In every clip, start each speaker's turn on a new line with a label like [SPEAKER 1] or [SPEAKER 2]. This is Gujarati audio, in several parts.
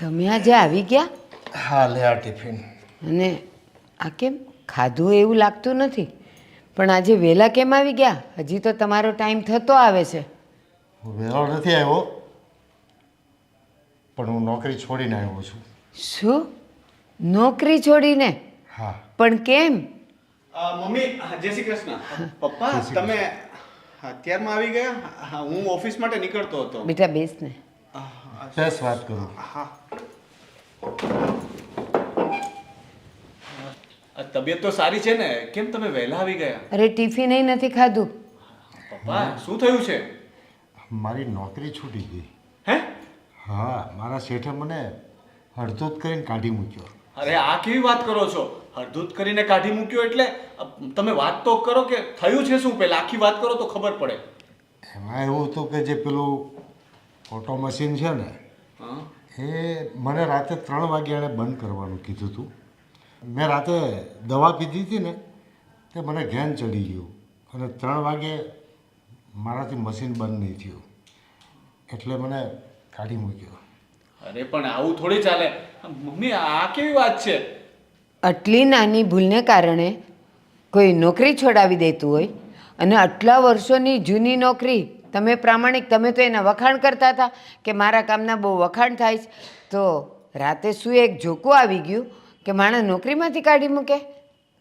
[SPEAKER 1] તમે આજે આવી ગયા?
[SPEAKER 2] હા, લે આ ટિફિન.
[SPEAKER 1] અને આ કેમ ખાધું એવું લાગતું નથી, પણ આજે વહેલા કેમ આવી ગયા? હજી તો તમારો ટાઈમ થતો આવે છે.
[SPEAKER 2] હું વહેલો નથી આવ્યો, પણ હું નોકરી છોડીને આવ્યો છું.
[SPEAKER 1] શું? નોકરી છોડીને?
[SPEAKER 2] હા.
[SPEAKER 1] પણ કેમ?
[SPEAKER 3] મમ્મી જય શ્રી કૃષ્ણ. પપ્પા
[SPEAKER 2] જય શ્રી
[SPEAKER 3] તમે અત્યારમાં આવી ગયા? હા, હું ઓફિસ માટે નીકળતો હતો.
[SPEAKER 1] બેટા બેસ ને.
[SPEAKER 2] બસ વાત કરું.
[SPEAKER 3] હા. તબિયત તો સારી છે ને? કેમ તમે વહેલા આવી ગયા?
[SPEAKER 1] અરે ટિફિન નથી ખાધું.
[SPEAKER 3] પપ્પા શું થયું છે?
[SPEAKER 2] મારી નોકરી છૂટી ગઈ.
[SPEAKER 3] હે?
[SPEAKER 2] હા, મારા શેઠે મને હડધૂત કરીને કાઢી મૂક્યો.
[SPEAKER 3] અરે આ કેવી વાત કરો છો? હળધૂત કરીને કાઢી મૂક્યો એટલે તમે વાત તો કરો કે થયું છે શું? પહેલા આખી વાત કરો તો ખબર પડે.
[SPEAKER 2] એમાં એવું હતું કે જે પેલું ઓટો મશીન છે ને,
[SPEAKER 3] હા.
[SPEAKER 2] એ મને રાતે 3 વાગે એણે બંધ કરવાનું કીધું હતું. મેં રાતે દવા પીધી હતી ને, તે મને ઘેન ચડી ગયું અને 3 વાગે મારાથી મશીન બંધ નહીં થયું, એટલે મને કાઢી મૂક્યો.
[SPEAKER 3] અરે પણ આવું થોડી ચાલે મમ્મી, આ કેવી વાત છે?
[SPEAKER 1] આટલી નાની ભૂલને કારણે કોઈ નોકરી છોડાવી દેતું હોય, અને આટલા વર્ષોની જૂની નોકરી, તમે પ્રામાણિક, તમે તો એના વખાણ કરતા હતા કે મારા કામના બહુ વખાણ થાય છે, તો રાતે શું એક જોકું આવી ગયું કે માણસ નોકરીમાંથી કાઢી મૂકે?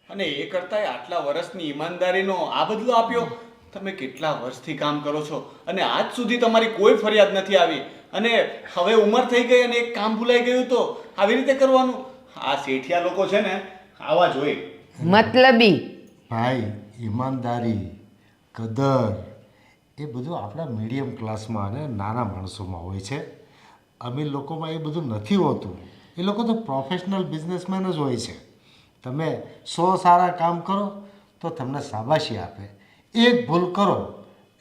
[SPEAKER 3] અને એ કરતાંય આટલા વર્ષની ઈમાનદારીનો આ બદલો આપ્યો? તમે કેટલા વર્ષથી કામ કરો છો અને આજ સુધી તમારી કોઈ ફરિયાદ નથી આવી, અને હવે ઉંમર થઈ ગઈ અને એક કામ ભૂલાઈ ગયું તો આવી રીતે કરવાનું? આ શેઠિયા લોકો છે ને, આવા જ હોય.
[SPEAKER 1] મતલબી.
[SPEAKER 2] ભાઈ, ઈમાનદારી, કદર એ બધું આપણા મીડિયમ ક્લાસમાં અને નાના માણસોમાં હોય છે. અમીર લોકોમાં એ બધું નથી હોતું. એ લોકો તો પ્રોફેશનલ બિઝનેસમેન જ હોય છે. તમે 100 સારા કામ કરો તો તમને શાબાશી આપે, એક ભૂલ કરો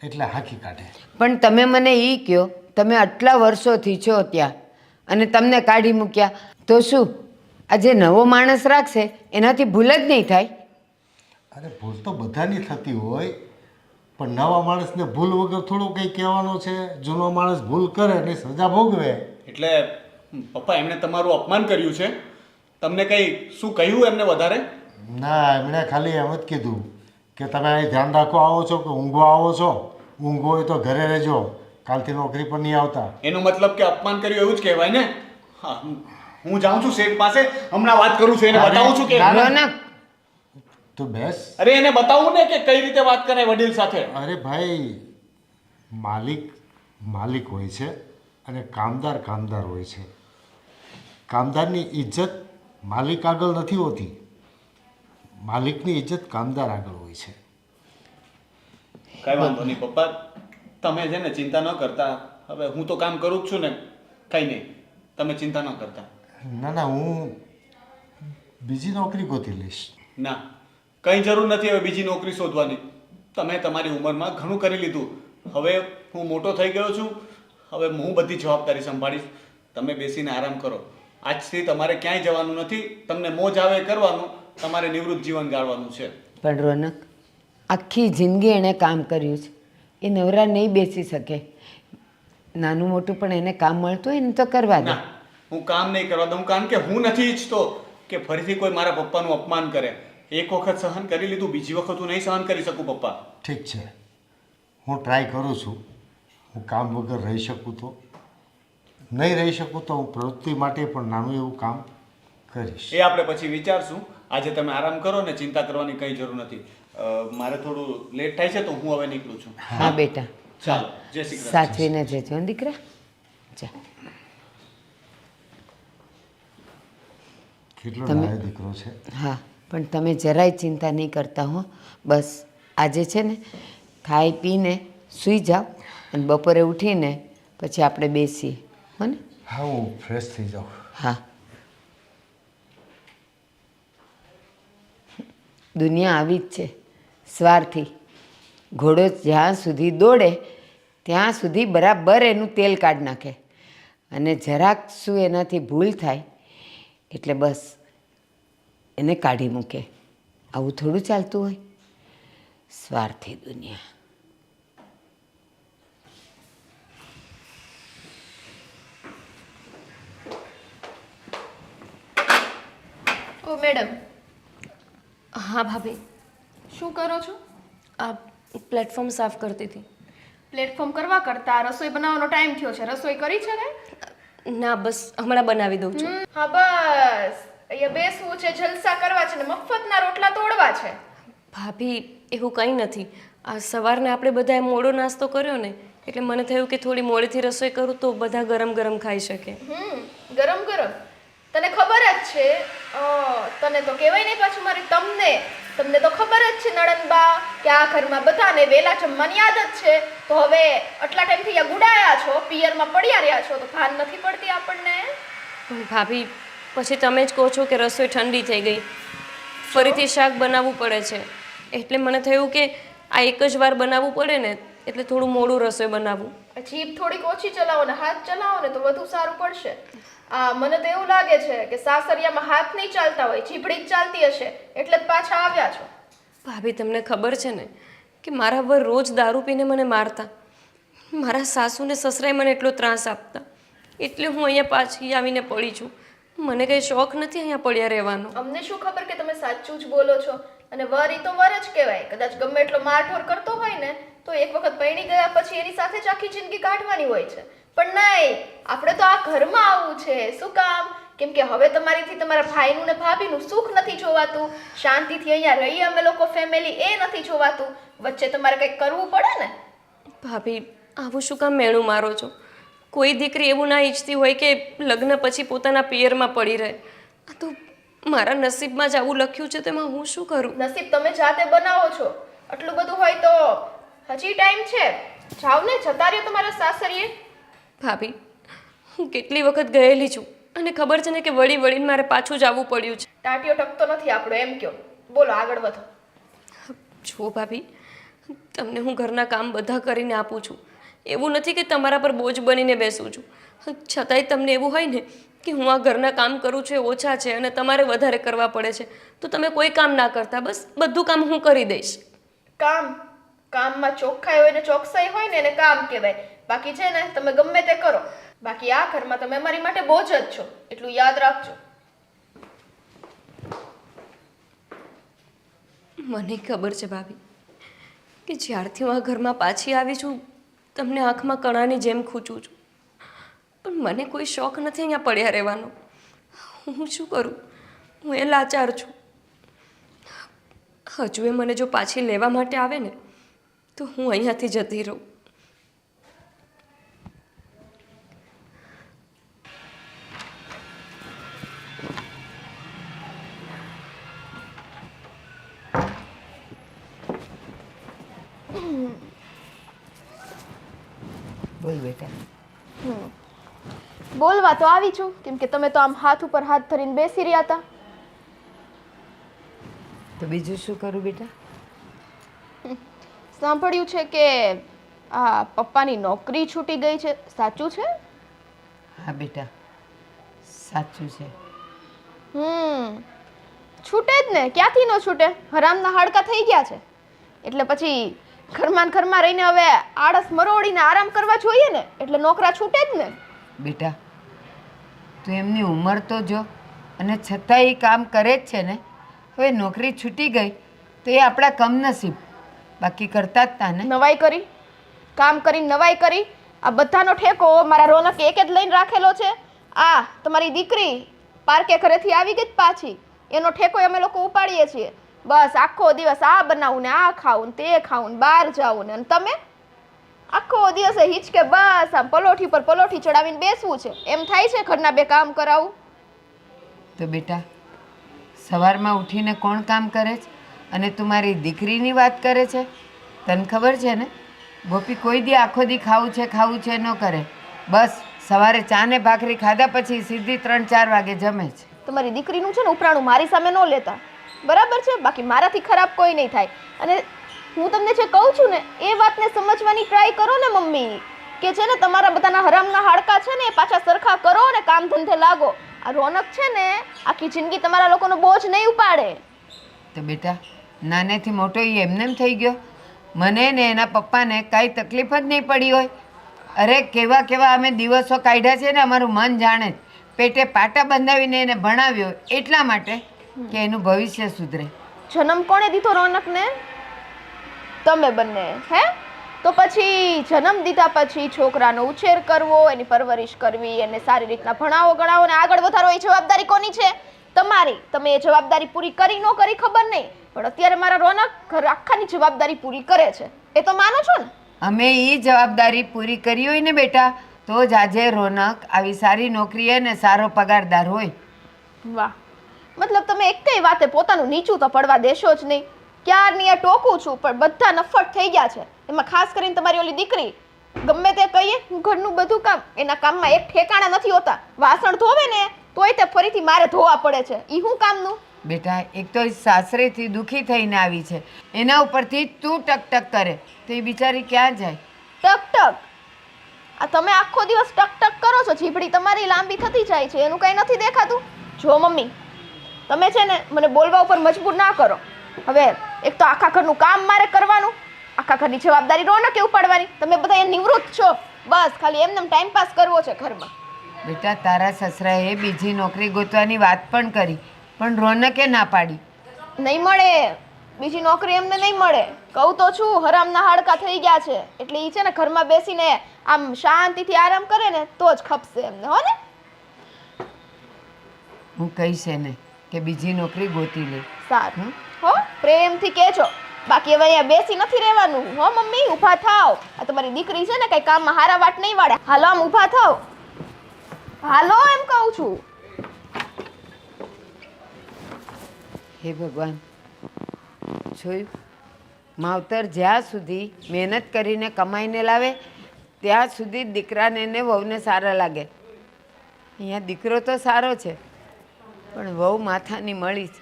[SPEAKER 2] એટલે હાંકી કાઢે.
[SPEAKER 1] પણ તમે મને એ કહો, તમે આટલા વર્ષોથી છો ત્યાં અને તમને કાઢી મૂક્યા, તો શું આ જે નવો માણસ રાખશે એનાથી ભૂલ જ નહીં થાય?
[SPEAKER 2] અરે ભૂલ તો બધાની થતી હોય, પણ નવા માણસને ભૂલ વગર થોડું કંઈ કહેવાનું છે. જૂનો માણસ ભૂલ કરે એની સજા ભોગવે.
[SPEAKER 3] એટલે પપ્પા એમણે તમારું અપમાન કર્યું છે? તમને કંઈ શું કહ્યું એમને વધારે?
[SPEAKER 2] ના, એમણે ખાલી એમ જ કીધું કે તમે અહીં ધ્યાન રાખો આવો છો કે ઊંઘવા આવો છો. ઊંઘો હોય તો ઘરે રહેજો, કાલથી નોકરી પર નહીં આવતા.
[SPEAKER 3] એનો મતલબ કે અપમાન કર્યું એવું જ કહેવાય ને? હા, હું જાઉં છું શેઠ પાસે, હમણાં વાત કરું છું, એને બતાવું છું કે
[SPEAKER 1] રોનક,
[SPEAKER 2] તું બેસ.
[SPEAKER 3] અરે એને બતાવું ને કે કઈ રીતે વાત કરાય વડીલ સાથે.
[SPEAKER 2] અરે ભાઈ, માલિક માલિક હોય છે અને કામદાર કામદાર હોય છે. કામદારની ઇજ્જત માલિક આગળ નથી હોતી, માલિકની ઇજ્જત કામદાર આગળ હોય છે.
[SPEAKER 3] કઈ વાંધો નહીં પપ્પા, તમે છે ને ચિંતા ન કરતા. હવે હું તો કામ કરું જ છું ને, કઈ નહીં, તમે ચિંતા ન કરતા.
[SPEAKER 2] ના ના, હું બીજી નોકરી ગોતી લઈશ.
[SPEAKER 3] ના, કંઈ જરૂર નથી હવે બીજી નોકરી શોધવાની. તમે તમારી ઉંમરમાં ઘણું કરી લીધું. હવે હું મોટો થઈ ગયો છું, હવે હું બધી જવાબદારી સંભાળીશ. તમે બેસીને આરામ કરો. આજથી તમારે ક્યાંય જવાનું નથી. તમને મોજ આવે કરવાનું, તમારે નિવૃત્ત જીવન ગાળવાનું છે.
[SPEAKER 1] પણ રોનક, આખી જિંદગી એણે કામ કર્યું છે, એ નવરા નહીં બેસી શકે. નાનું મોટું પણ એને કામ મળતું હોય ને તો કરવા દે.
[SPEAKER 3] ના, હું કામ નહીં કરવા દઉં, કારણ કે હું નથી ઈચ્છતો કે ફરીથી કોઈ મારા પપ્પાનું અપમાન કરે. એક વખત સહન કરી લીધું, બીજી વખત હું નહીં સહન કરી શકું પપ્પા.
[SPEAKER 2] ઠીક છે, હું ટ્રાય કરું છું. હું કામ વગર રહી શકું તો નહીં રહી શકું તો હું પ્રવૃત્તિ માટે પણ નાનું એવું કામ કરીશ.
[SPEAKER 3] એ આપણે પછી વિચારશું. આજે તમે આરામ કરો ને, ચિંતા કરવાની કંઈ જરૂર નથી. મારે થોડું લેટ થાય છે તો હું હવે નીકળું છું.
[SPEAKER 1] હા બેટા,
[SPEAKER 3] ચાલો, જય શ્રી કૃષ્ણ.
[SPEAKER 1] સાચવીને જજો હો દીકરા. જા.
[SPEAKER 2] કેટલો
[SPEAKER 1] તમે-
[SPEAKER 2] ડાયો દીકરો છે.
[SPEAKER 1] હા, પણ તમે જરાય ચિંતા નહીં કરતા હો. બસ આજે છે ને ખાઈ પીને સૂઈ જાઓ, અને બપોરે ઉઠીને પછી આપણે બેસીએ, હો ને?
[SPEAKER 2] હા, હું ફ્રેશ થઈ જાઉં.
[SPEAKER 1] હા. દુનિયા આવી જ છે, સ્વાર્થી. ઘોડો જ્યાં સુધી દોડે ત્યાં સુધી બરાબર એનું તેલ કાઢી નાખે, અને જરાક શું એનાથી ભૂલ થાય એટલે બસ એને કાઢી મૂકે. આવું થોડું ચાલતું હોય? સ્વાર્થી દુનિયા.
[SPEAKER 4] ઓ મેડમ,
[SPEAKER 5] હા ભાભી,
[SPEAKER 4] શું કરો છો?
[SPEAKER 5] આ પ્લેટફોર્મ સાફ કરતી હતી.
[SPEAKER 4] પ્લેટફોર્મ કરવા કરતા રસોઈ બનાવવાનો ટાઈમ થયો છે. રસોઈ કરી છે ને?
[SPEAKER 5] ના, બસ હમણાં બનાવી દઉં છું.
[SPEAKER 4] હા બસ, અહીંયા બેસવું છે, જલસા કરવા છે ને મફતના રોટલા તોડવા છે.
[SPEAKER 5] ભાભી, એવું કંઈ નથી. આ સવારના આપણે બધાએ મોડો નાસ્તો કર્યો ને, એટલે મને થયું કે થોડી મોડેથી રસોઈ કરું તો બધા ગરમ ગરમ ખાઈ શકે.
[SPEAKER 4] ગરમ ગરમ તને ખબર જ છે. તને તો કહેવાય નહીં પાછું મારી તમને તો ખબર જ છે નણંદબા કે આ ઘરમાં બધાને વેલા જમવાની આદત છે. તો હવે આટલા ટાઈમથી અહીંયા ગુડાયા છો, પિયરમાં પડ્યા રહ્યા છો, તો ભાન નથી પડતી આપણને?
[SPEAKER 5] પણ ભાભી, પછી તમે જ કહો છો કે રસોઈ ઠંડી થઈ ગઈ, ફરીથી શાક બનાવવું પડે છે. એટલે મને થયું કે આ એક જ વાર બનાવવું પડે ને, એટલે થોડું મોડું રસોઈ બનાવવું.
[SPEAKER 4] જીભ થોડીક ઓછી ચલાવો ને હાથ ચલાવો ને તો વધુ સારું પડશે. મને તો એવું લાગે છે કે સાસરિયામાં હાથ નહીં ચાલતા હોય, જીભડી જ ચાલતી હશે, એટલે જ પાછા આવ્યા છો.
[SPEAKER 5] ભાભી, તમને ખબર છે ને કે મારા વર રોજ દારૂ પીને મને મારતા, મારા સાસુ ને સસરાએ મને એટલો ત્રાસ આપતા, એટલે હું અહીંયા પાછી આવીને પડી છું. મને કંઈ શોખ નથી અહીંયા પડ્યા રહેવાનો.
[SPEAKER 4] અમને શું ખબર કે તમે સાચું જ બોલો છો? અને વર ઈ તો વર જ કહેવાય. કદાચ ગમે એટલો મારઢોર કરતો હોય ને તો એક વખત પરણી ગયા પછી એની સાથે જ આખી જિંદગી કાઢવાની હોય છે. પણ નહીં, આપણે તો આ ઘરમાં આવવું છે. શું કામ? કેમ કે હવે તમારીથી તમારા ભાઈનું ને ભાભીનું સુખ નથી જોવાતું, શાંતિથી અહીંયા રહીએ અમે લોકો ફેમિલી એ નથી જોવાતું. વચ્ચે તમારે કંઈક કરવું પડે ને.
[SPEAKER 5] ભાભી, આવું શું કામ મેણું મારો છો? કોઈ દીકરી એવું ના ઈચ્છતી હોય કે લગ્ન પછી પોતાના પિયરમાં પડી રહે. આ તો મારા નસીબમાં જ આવું લખ્યું છે, તેમાં હું શું કરું?
[SPEAKER 4] નસીબ તમે જાતે બનાવો છો. આટલું બધું હોય તો હજી ટાઈમ છે. જાઓ ને, જતા રહ્યો તમારા સાસરીએ.
[SPEAKER 5] ભાભી, હું કેટલી વખત ગયેલી છું અને ખબર છે ને કે વળી વળીને મારે પાછું જ આવવું પડ્યું છે.
[SPEAKER 4] ટાટિયો ટકતો નથી આપણો, એમ કયો. બોલો, આગળ વધો.
[SPEAKER 5] જો ભાભી, તમને હું ઘરના કામ બધા કરીને આપું છું. એવું નથી કે તમારા પર બોજ બનીને બેસું છું. છતાંય તમને એવું હોય ને કે હું આ ઘરના કામ કરું છું એ ઓછા છે અને તમારે વધારે કરવા પડે છે, તો તમે કોઈ કામ ના કરતા, બસ બધું કામ હું કરી દઈશ.
[SPEAKER 4] કામમાં ચોખ્ખાઈ હોય ને ચોકસાઈ હોય ને એને કામ કહેવાય. બાકી છે ને તમે ગમે તે કરો, બાકી આ ઘરમાં તમે અમારી માટે બોજ જ છો, એટલું યાદ રાખજો.
[SPEAKER 5] મને ખબર છે ભાભી કે જ્યારથી હું આ ઘરમાં પાછી આવી છું તમને આંખમાં કણાની જેમ ખૂંચું છું, પણ મને કોઈ શોખ નથી અહીંયા પડ્યા રહેવાનો. હું શું કરું? હું એ લાચાર છું. હજુ એ મને જો પાછી લેવા માટે આવે ને તો હું અહીંયાથી જતી રહું.
[SPEAKER 1] બોલ બેટા.
[SPEAKER 4] બોલવા તો આવી છું, કેમ કે તમે તો આમ હાથ ઉપર હાથ ધરીને બેસી રહ્યા હતા.
[SPEAKER 1] તો બીજું શું કરું બેટા?
[SPEAKER 4] સાંભળ્યું છે કે આ પપ્પાની નોકરી છૂટી ગઈ છે, સાચું છે?
[SPEAKER 1] હા બેટા, સાચું છે.
[SPEAKER 4] છૂટે જ ને, ક્યાંથી ન છૂટે? હરામના હાડકા થઈ ગયા છે, એટલે પછી ઘરમાં રહીને હવે આળસ મરોડીને આરામ કરવા જોઈએ ને, એટલે નોકરા છૂટે જ ને.
[SPEAKER 1] બેટા, તું એમની ઉંમર તો જો, અને છતાં એ કામ કરે જ છે ને. હવે નોકરી છૂટી ગઈ તો એ આપણા કમનસીબ, બાકી કરતા જ તા ને.
[SPEAKER 4] નવાઈ કરી, કામ કરી, નવાઈ કરી. આ બધાનો ઠેકો મારા રોનક એક જ લઈને રાખેલો છે. આ તમારી દીકરી પાર્કે ઘરેથી આવી ગઈ પાછી, એનો ઠેકો અમે લોકો ઉપાડીએ છીએ. બસ આખો દિવસ આ બનાવું ને આ ખાવું ને તે ખાવું ને બહાર જાવું ને, અને તમે આખો દિવસ હિચકે બસ આમ પલોઠી પર પલોઠી ચડાવીને બેસવું છે. એમ થાય છે ઘરના બે કામ કરાવું?
[SPEAKER 1] તો બેટા, સવારમાં ઉઠીને કોણ કામ કરે છે? અને તું મારી દીકરીની વાત કરે છે? તને ખબર છે ને, ગોપી કોઈ દી આખો દી ખાવું છે ન કરે. બસ સવારે ચા ને ભાખરી ખાધા પછી સીધી 3-4 વાગે જમે છે.
[SPEAKER 4] તમારી દીકરીનું છે ને ઉપરાણું મારી સામે ન લેતા, બરાબર છે? બાકી મારાથી ખરાબ કોઈ નહીં થાય. અને હું તમને જે કહું છું ને એ વાતને સમજવાની ટ્રાય કરો ને મમ્મી, કે છે ને તમારા બધાના હરામના હાડકા છે ને એ પાછા સરખા કરો ને કામ ધંધે લાગો. આ રોનક છે ને આખી જિંદગી તમારા લોકોનો બોજ નહીં ઉપાડે.
[SPEAKER 1] તો બેટા, નાનેથી મોટો એ એમનેમ થઈ ગયો. મને ને એના પપ્પાને કાંઈ તકલીફ જ નહીં પડી હોય. અરે કેવા અમે દિવસો કાઢ્યા છે ને, અમારું મન જાણે જ. પેટે પાટા બંધાવીને એને ભણાવ્યો એટલા માટે. કે એનું ભવિષ્ય સુધરે.
[SPEAKER 4] જન્મ કોણે દીધો રોનકને? તમે બંને. હે? તો પછી જન્મ દીધા પછી છોકરાનો ઉછેર કરવો, એની પરવરિશ કરવી, એને સારી રીતના ભણાવો ગણાવો ને આગળ વધારો, એ જવાબદારી કોની છે? તમારી. તમે એ જવાબદારી પૂરી કરી ન કરી ખબર નહીં, પણ અત્યારે મારા રોનક ઘર આખાની જવાબદારી પૂરી કરે છે, એ તો માનો છો ને?
[SPEAKER 1] અમે એ જવાબદારી પૂરી કરી હોય ને બેટા, તો જ આજે રોનક આવી સારી નોકરીએ ને સારો પગારદાર હોય.
[SPEAKER 4] વાહ, મતલબ તમે એકેય વાતે પોતાનું નીચું તો પડવા દેશો જ નહીં. ક્યારની આ ટોકું છું પણ બધા નફટ થઈ ગયા છે. એમાં ખાસ કરીને તમારી ઓલી દીકરી, ગમે તે કહીએ ઘરનું બધું કામ, એના કામમાં એક ઠેકાણા નથી હોતા. વાસણ ધોવે ને તોય તે ફરીથી મારે ધોવા પડે છે. ઈ શું કામનું?
[SPEAKER 1] બેટા, એક તો એ સાસરેથી દુઃખી થઈને આવી છે, એના ઉપરથી તું ટક કરે તો એ બિચારી ક્યાં જાય?
[SPEAKER 4] ટક ટક? આ તમે આખો દિવસ ટક ટક કરો છો, જીભડી તમારી લાંબી થતી જાય છે, એનું કંઈ નથી દેખાતું? જો મમ્મી, તમે છે ને મને બોલવા ઉપર મજબૂર ના કરો. હવે એક તો આખા ઘરનું કામ મારે કરવાનું, આખા ઘરની જવાબદારી રોનકે ઉપાડવાની. તમે બધા નિવૃત્ત છો, બસ ખાલી એમને ટાઈમ પાસ કરવો છે ઘરમાં.
[SPEAKER 1] બેટા, તારા સસરાએ બીજી નોકરી ગોતવાની વાત પણ કરી, પણ રોનકે ના પાડી.
[SPEAKER 4] નહીં મળે બીજી નોકરી, એમને નહીં મળે. કહું તો છું, હરામના હાડકા થઈ ગયા છે. એટલે ઈ છે ને ઘરમાં બેસીને આમ શાંતિથી આરામ કરે ને તો જ ખપશે એમને, હો ને?
[SPEAKER 1] હું કહીશ એને કે બીજી નોકરી ગોતી લે.
[SPEAKER 4] સારું, હો, પ્રેમથી કહેજો. બાકી હવે અહીંયા બેસી નથી રહેવાનું, હો મમ્મી? ઊભા થાવ. આ તમારી દીકરી છે ને કઈ કામમાં હારા વાટ નહીં વાળે. હાલો, આમ ઊભા થાવ. હાલો એમ કહું છું.
[SPEAKER 1] હે ભગવાન, જોયું? માવતર જ્યાં સુધી મહેનત કરીને કમાઈને લાવે ત્યાં સુધી દીકરાને ને વહુને સારા લાગે. અહીંયા દીકરો તો સારો છે પણ વહુ માથાની મળી છે.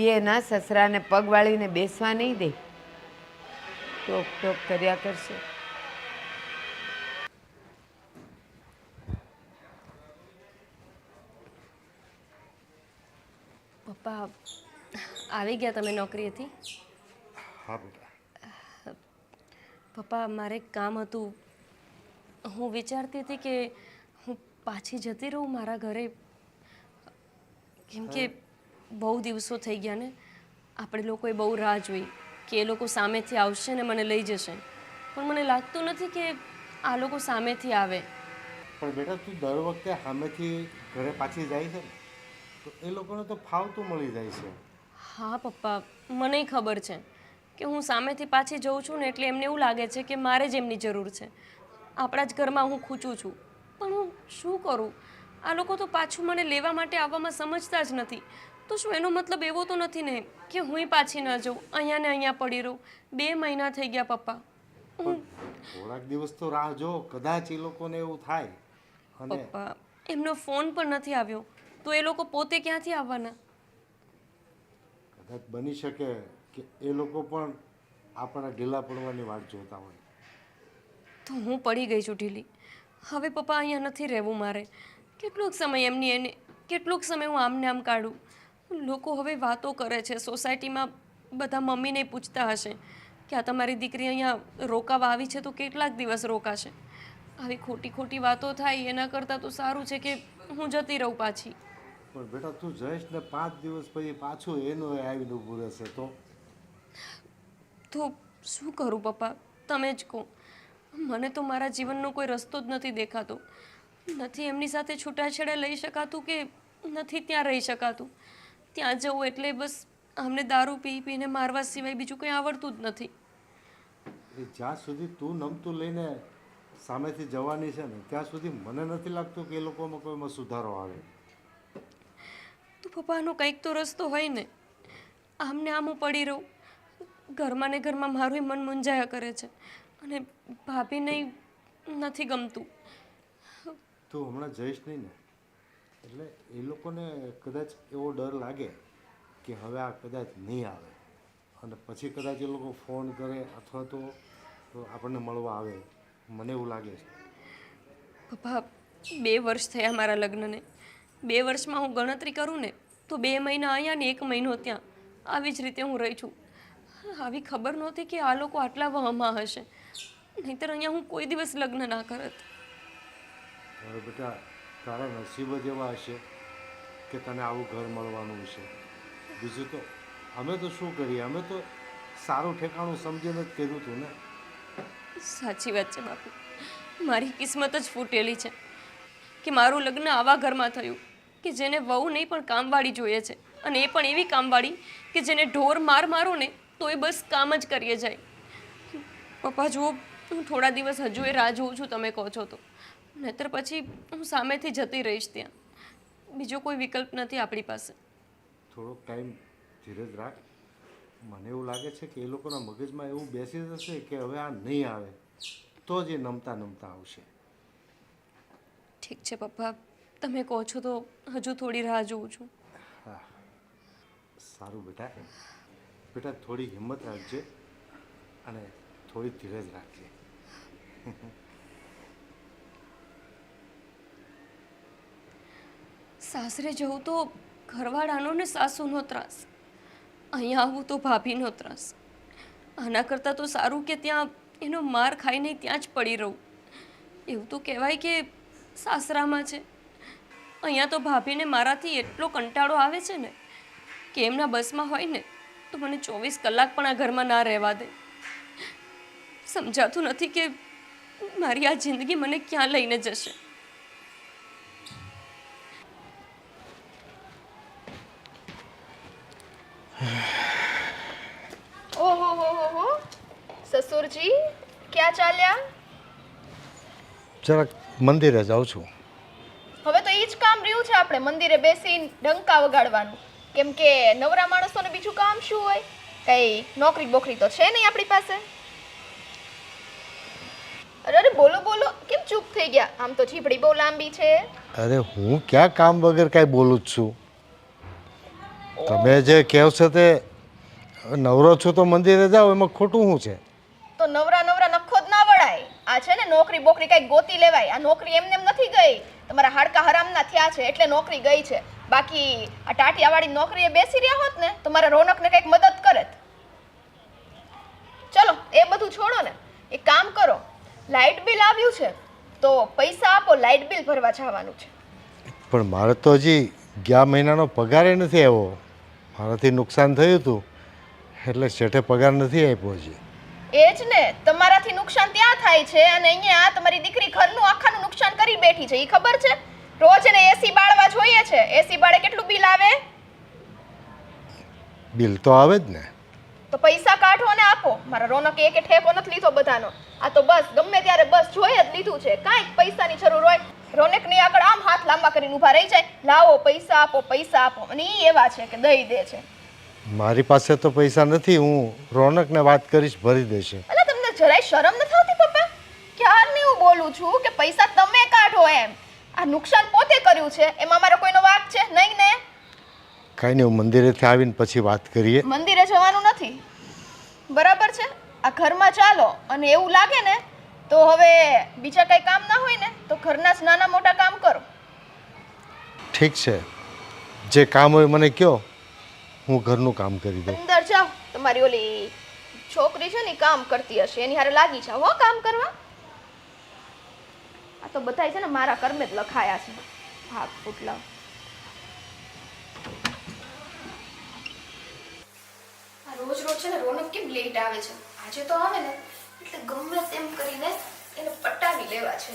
[SPEAKER 1] એ એના સસરાને પગ વાળીને બેસવા નહીં દે, ટોક ટોક કર્યા કરશે.
[SPEAKER 5] પપ્પા આવી ગયા તમે નોકરીએથી?
[SPEAKER 2] હા બેટા.
[SPEAKER 5] પપ્પા, મારે એક કામ હતું. હું વિચારતી હતી કે હું પાછી જતી રહું મારા ઘરે, કેમ કે બહુ દિવસો થઈ ગયા ને. આપણે લોકોએ બહુ રાહ જોઈ કે એ લોકો સામેથી આવશે ને મને લઈ જશે, પણ મને લાગતું નથી કે આ લોકો સામેથી આવે.
[SPEAKER 2] પણ બેટા, તું દર વખતે સામેથી ઘરે પાછી જાય છે ને, તો એ લોકોને તો ફાવતું મળી જાય છે.
[SPEAKER 5] હા પપ્પા, મને ખબર છે કે હું સામેથી પાછી જઉં છું ને એટલે એમને એવું લાગે છે કે મારે જ એમની જરૂર છે. આપણા જ ઘરમાં હું ખૂચું છું, પણ હું શું કરું? આ લોકો તો પાછું મને લેવા માટે આવવામાં સમજતા જ નથી. તો શું એનો મતલબ એવો તો નથી ને કે હુંય પાછી ન જાઉં, અહીંયા ને અહીંયા પડી રહું? 2 મહિના થઈ ગયા પપ્પા.
[SPEAKER 2] થોડાક દિવસ તો રાહ જો, કદાચ એ લોકોને એવું થાય. અને
[SPEAKER 5] પપ્પા, એમનો ફોન પણ નથી આવ્યો, તો એ લોકો પોતે ક્યાંથી આવવાના?
[SPEAKER 2] કદાચ બની શકે કે એ લોકો પણ આપણા ઢીલા પડવાની વાટ જોતા હોય.
[SPEAKER 5] તો હું પડી ગઈ છું ઢીલી. હવે પપ્પા અહીંયા નથી રહેવું મારે. કેટલોક સમય એમની એને કેટલોક સમય હું આમને આમ કાઢું. લોકો હવે વાતો કરે છે સોસાયટીમાં, બધા મમ્મીને પૂછતા હશે કે આ તમારી દીકરી અહીંયા રોકાવા આવી છે તો કેટલાક દિવસ રોકાશે. આવી ખોટી ખોટી વાતો થાય એના કરતાં તો સારું છે કે હું જતી રહું પાછી.
[SPEAKER 2] પણ બેટા, તું જઈશ ને 5 દિવસ પછી પાછું એનું આવીને ઊભું રહેશે
[SPEAKER 5] તો શું કરું પપ્પા? તમે જ કહો. મને તો મારા જીવનનો કોઈ રસ્તો જ નથી દેખાતો. નથી એમની સાથે છૂટાછેડા લઈ શકાતું કે નથી ત્યાં રહી શકાતું. ત્યાં જવું એટલે બસ અમને દારૂ પી પીને મારવા સિવાય બીજું કંઈ આવડતું જ નથી.
[SPEAKER 2] એ જ્યાં સુધી તું નમતું લઈને સામેથી જવાની છે ને, ત્યાં સુધી મને નથી લાગતું કે એ લોકોમાં કોઈમાં સુધારો આવે.
[SPEAKER 5] તો પપ્પાનો કંઈક તો રસ્તો હોય ને. આમને આમ હું પડી રહું, ઘરમાં ને ઘરમાં મારું મન મૂંઝાયા કરે છે અને ભાભીને નથી ગમતું.
[SPEAKER 2] તું હમણાં જઈશ નહીં ને, એટલે એ લોકોને કદાચ એવો ડર લાગે કે હવે આ કદાચ નહીં આવે, અને પછી કદાચ એ લોકો ફોન કરે અથવા તો આપણને મળવા આવે. મને એવું લાગે છે.
[SPEAKER 5] પપ્પા, 2 વર્ષ થયા મારા લગ્નને. 2 વર્ષમાં હું ગણતરી કરું ને તો 2 મહિના અહીંયા ને 1 મહિનો ત્યાં, આવી જ રીતે હું રહી છું. આવી ખબર નહોતી કે આ લોકો આટલા વહમાં હશે, નહીંતર અહીંયા હું કોઈ દિવસ લગ્ન ના કરત.
[SPEAKER 2] હવે બેટા, તારા નસીબ જ એવા હશે કે તને આવું ઘર મળવાનું છે. બીજું તો અમે તો શું કરીએ, અમે તો સારું ઠેકાણું સમજીને જ કર્યું હતું ને.
[SPEAKER 5] સાચી વાત છે બાપુ, મારી કિસ્મત જ ફૂટેલી છે કે મારું લગ્ન આવા ઘરમાં થયું કે જેને વહુ નહીં પણ કામવાળી જોઈએ છે, અને એ પણ એવી કામવાળી કે જેને ઢોર મારો ને તો એ બસ કામ જ કરીએ જાય. પપ્પા જુઓ, હું થોડા દિવસ હજુ એ રાહ જોઉં છું તમે કહો છો તો, નહીતર પછી હું સામેથી જતી રહીશ ત્યાં. બીજો કોઈ વિકલ્પ નથી આપણી પાસે.
[SPEAKER 2] થોડોક ટાઈમ ધીરજ રાખ. મને એવું લાગે છે કે એ લોકોના મગજમાં એવું બેસી જશે કે હવે આ નહીં આવે તો જ એ નમતા નમતા આવશે.
[SPEAKER 5] ઠીક છે પપ્પા, તમે કહો છો તો હજુ થોડી રાહ જોઉં છું.
[SPEAKER 2] હા, સારું બેટા. બેટા થોડી હિંમત રાખજે અને થોડી ધીરજ રાખજે.
[SPEAKER 5] સાસરે જવું તો ઘરવાળાનો ને સાસુનો ત્રાસ, અહીંયા આવું તો ભાભીનો ત્રાસ. આના કરતાં તો સારું કે ત્યાં એનો માર ખાઈને ત્યાં જ પડી રહું. એવું તો કહેવાય કે સાસરામાં છે. અહીંયા તો ભાભીને મારાથી એટલો કંટાળો આવે છે ને કે એમના બસમાં હોય ને તો મને 24 કલાક પણ આ ઘરમાં ના રહેવા દે. સમજાતું નથી કે મારી આ જિંદગી મને ક્યાં લઈને જશે.
[SPEAKER 4] ઓહો હો, સસુરજી ક્યાં ચાલ્યા?
[SPEAKER 2] જરાક મંદિરે જાઉં છું.
[SPEAKER 4] હવે તો એ જ કામ રહ્યું છે આપણે મંદિરે બેસીને ડંકા વગાડવાનું, કેમ કે નવરા માણસોને બીજું કામ શું હોય? કઈ નોકરી બોકરી તો છે નહીં આપણી પાસે. અરે બોલો બોલો, કેમ ચૂપ થઈ ગયા? આમ તો જીભડી બહુ લાંબી છે.
[SPEAKER 2] અરે હું ક્યાં કામ વગર કાંઈ બોલું જ છું. તમે જે કહો છો તે નવરો છો તો મંદિરે જાઓ, એમાં ખોટું શું છે?
[SPEAKER 4] તો નવરા નવરા નખો જ ના વળાય. આ છે ને નોકરી બોકરી કઈ ગોતી લેવાય. આ નોકરી એમને એમ નથી ગઈ, તમારા હાડકા હરામના થયા છે એટલે નોકરી ગઈ છે. બાકી આ ટાટિયાવાળી નોકરીએ બેસી રહ્યા હોત ને તો મારા રોનકને કંઈક મદદ કરે. ચલો એ બધું છોડો ને, એક કામ કરો, લાઇટ બિલ આવ્યું છે તો પૈસા આપો, લાઇટ બિલ ભરવા જવાનું છે.
[SPEAKER 2] પણ મારે તો હજી ગયા મહિનાનો પગારે નથી આવ્યો. મારાથી નુકસાન થયું હતું એટલે શેઠે પગાર નથી આપ્યો હજી.
[SPEAKER 4] એ જ ને, તમારાથી નુકસાન ત્યાં થાય છે અને અહીંયા તમારી દીકરી ઘરનું આખાનું નુકસાન કરી બેઠી છે. એ ખબર છે? રોજ એને એસી બાળવા જોઈએ છે. એસી બાળે કેટલું બિલ આવે?
[SPEAKER 2] બિલ તો આવે જ ને.
[SPEAKER 4] તો પૈસા કાઢો ને આપો. મારા રોનકે એક ઠેકો નથી લીધો બધાનો. આ તો બસ ગમે ત્યારે બસ જોઈ જ લીધું છે. કાંઈક પૈસાની જરૂર હોય રોનકની આગળ આમ હાથ લાંબા કરીને ઊભા રહી જાય, લાવો પૈસા આપો પૈસા આપો. અને એ એવા છે કે દઈ દે છે.
[SPEAKER 2] મારી પાસે તો પૈસા નથી. હું રોનકને વાત કરીશ, ભરી દેશે.
[SPEAKER 4] અલા તમને જરાય શરમ નથી આવતી પપ્પા? ક્યારની હું બોલું છું કે પૈસા તમે કાઢો એમ. આ નુકસાન પોતે કર્યું છે, એમાં મારો કોઈનો વાંક છે નહીં ને?
[SPEAKER 2] કાંઈ નહીં, હું મંદિરેથી આવીને પછી વાત કરીએ.
[SPEAKER 4] મંદિરે જવાનું નથી, બરાબર છે? આ ઘરમાં ચાલો, અને એવું લાગે ને તો હવે બીજા કઈ કામ ના હોય ને તો ઘરના જ નાના મોટા કામ કરો.
[SPEAKER 2] ઠીક છે, જે કામ હોય મને કહો, હું ઘરનું કામ કરી દઉં.
[SPEAKER 4] અંદર જાઓ, તમારી ઓલી છોકરી છે ને કામ કરતી હશે, એની હારે લાગી જાઓ હો કામ કરવા. આ તો બધાય છે ને મારા કર્મે જ લખાયા છે. ભાગ ફૂટલા. આ રોજ રોજ છે ને રોનક કેમ લેટ આવે છે? આજે તો આવે ને એટલે ગમે તેમ કરીને એને પટાવી લેવા છે.